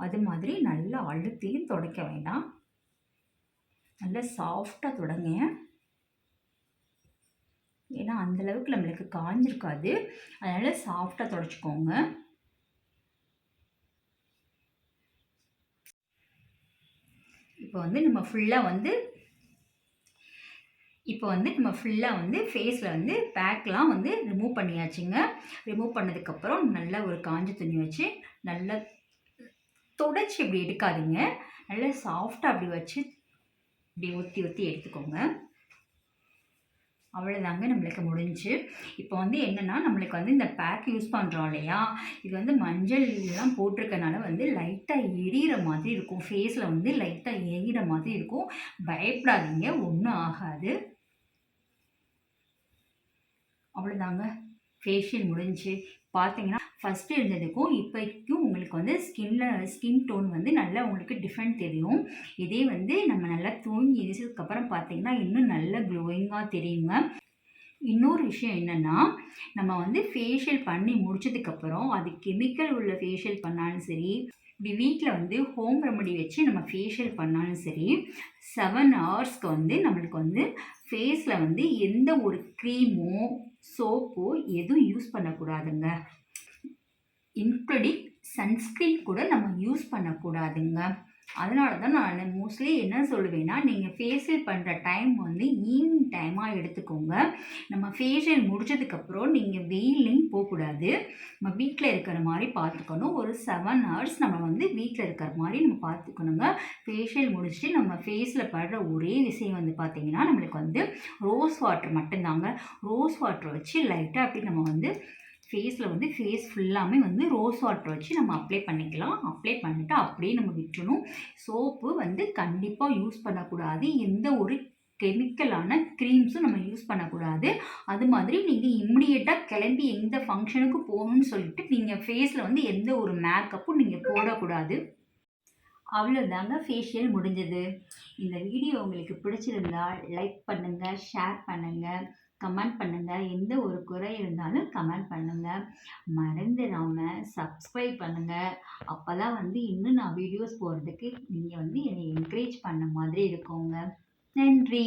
அது மாதிரி நல்லா அழுத்தியும் துடைக்க வேண்டாம், நல்லா சாஃப்டாக தொடங்க. ஏன்னா அந்தளவுக்கு நம்மளுக்கு காஞ்சிருக்காது, அதனால் சாஃப்டாக துடைச்சிக்கோங்க. இப்போ வந்து நம்ம ஃபுல்லாக வந்து ஃபேஸில் வந்து பேக்லாம் வந்து ரிமூவ் பண்ணியாச்சுங்க. ரிமூவ் பண்ணதுக்கப்புறம் நல்லா ஒரு காஞ்ச துணி வச்சு நல்லா துடைச்சி இப்படி எடுக்காதீங்க, நல்லா சாஃப்டாக அப்படி வச்சு இப்படி ஒத்தி ஒத்தி எடுத்துக்கோங்க. அவ்வளோதாங்க, நம்மளுக்கு முடிஞ்சு. இப்போ வந்து என்னென்னா நம்மளுக்கு வந்து இந்த பேக் யூஸ் பண்ணுறோம் இல்லையா, இது வந்து மஞ்சள்லாம் போட்டிருக்கனால வந்து லைட்டாக எரியிற மாதிரி இருக்கும், ஃபேஸில் வந்து லைட்டாக எரியிற மாதிரி இருக்கும். பயப்படாதீங்க, ஒன்றும் ஆகாது. அவ்வளோதாங்க, ஃபேஷியல் முடிஞ்சு. பார்த்தீங்கன்னா ஃபஸ்ட்டு இருந்ததுக்கும் இப்போக்கும் உங்களுக்கு வந்து ஸ்கின் டோன் வந்து நல்லா உங்களுக்கு டிஃப்ரெண்ட் தெரியும். இதே வந்து நம்ம நல்லா தூங்கி எரிச்சதுக்கப்புறம் பார்த்தீங்கன்னா இன்னும் நல்ல க்ளோயிங்காக தெரியுங்க. இன்னொரு விஷயம் என்னென்னா, நம்ம வந்து ஃபேஷியல் பண்ணி முடிச்சதுக்கப்புறம் அது கெமிக்கல் உள்ள ஃபேஷியல் பண்ணாலும் சரி, இப்படி வீட்டில் வந்து ஹோம் ரெமெடி வச்சு நம்ம ஃபேஷியல் பண்ணாலும் சரி, 7 ஹவர்ஸ்க்கு வந்து நம்மளுக்கு வந்து ஃபேஸில் வந்து எந்த ஒரு க்ரீமோ சோப்போ எதுவும் யூஸ் பண்ணக்கூடாதுங்க. இன்க்ளூடிங் சன்ஸ்க்ரீன் கூட நம்ம யூஸ் பண்ணக்கூடாதுங்க. அதனால தான் நான் மோஸ்ட்லி என்ன சொல்லுவேன்னா, நீங்கள் ஃபேஷியல் பண்ணுற டைம் வந்து ஈவினிங் டைமாக எடுத்துக்கோங்க. நம்ம ஃபேஷியல் முடிச்சதுக்கப்புறம் நீங்கள் வெயிலையும் போகக்கூடாது, நம்ம வீட்டில் இருக்கிற மாதிரி பார்த்துக்கணும். ஒரு 7 ஹவர்ஸ் நம்ம வந்து வீட்டில் இருக்கிற மாதிரி நம்ம பார்த்துக்கணுங்க. ஃபேஷியல் முடிச்சுட்டு நம்ம ஃபேஸில் படுற ஒரே விஷயம் வந்து பார்த்திங்கன்னா நம்மளுக்கு வந்து ரோஸ் வாட்டர் மட்டும்தாங்க. ரோஸ் வாட்டர் வச்சு லைட்டாக அப்படி நம்ம வந்து ஃபேஸில் வந்து ஃபேஸ் ஃபுல்லாமே வந்து ரோஸ் வாட்டர் வச்சு நம்ம அப்ளை பண்ணிக்கலாம். அப்ளை பண்ணிவிட்டு அப்படியே நம்ம விட்டுணும். சோப்பு வந்து கண்டிப்பாக யூஸ் பண்ணக்கூடாது, எந்த ஒரு கெமிக்கலான க்ரீம்ஸும் நம்ம யூஸ் பண்ணக்கூடாது. அது மாதிரி நீங்கள் இம்மிடியேட்டாக கிளம்பி எந்த ஃபங்க்ஷனுக்கு போகணும்னு சொல்லிட்டு நீங்கள் ஃபேஸில் வந்து எந்த ஒரு மேக்கப்பும் நீங்கள் போடக்கூடாது. அவ்வளோதாங்க, ஃபேஷியல் முடிஞ்சது. இந்த வீடியோ உங்களுக்கு பிடிச்சிருந்தால் லைக் பண்ணுங்கள், ஷேர் பண்ணுங்கள், கமெண்ட் பண்ணுங்கள். எந்த ஒரு குறை இருந்தாலும் கமெண்ட் பண்ணுங்கள். மறந்துடாம சப்ஸ்கிரைப் பண்ணுங்கள். அப்போ தான் வந்து இன்னும் நான் வீடியோஸ் போடுறதுக்கு நீங்கள் வந்து என்னை என்கரேஜ் பண்ண மாதிரி இருக்குங்க. நன்றி.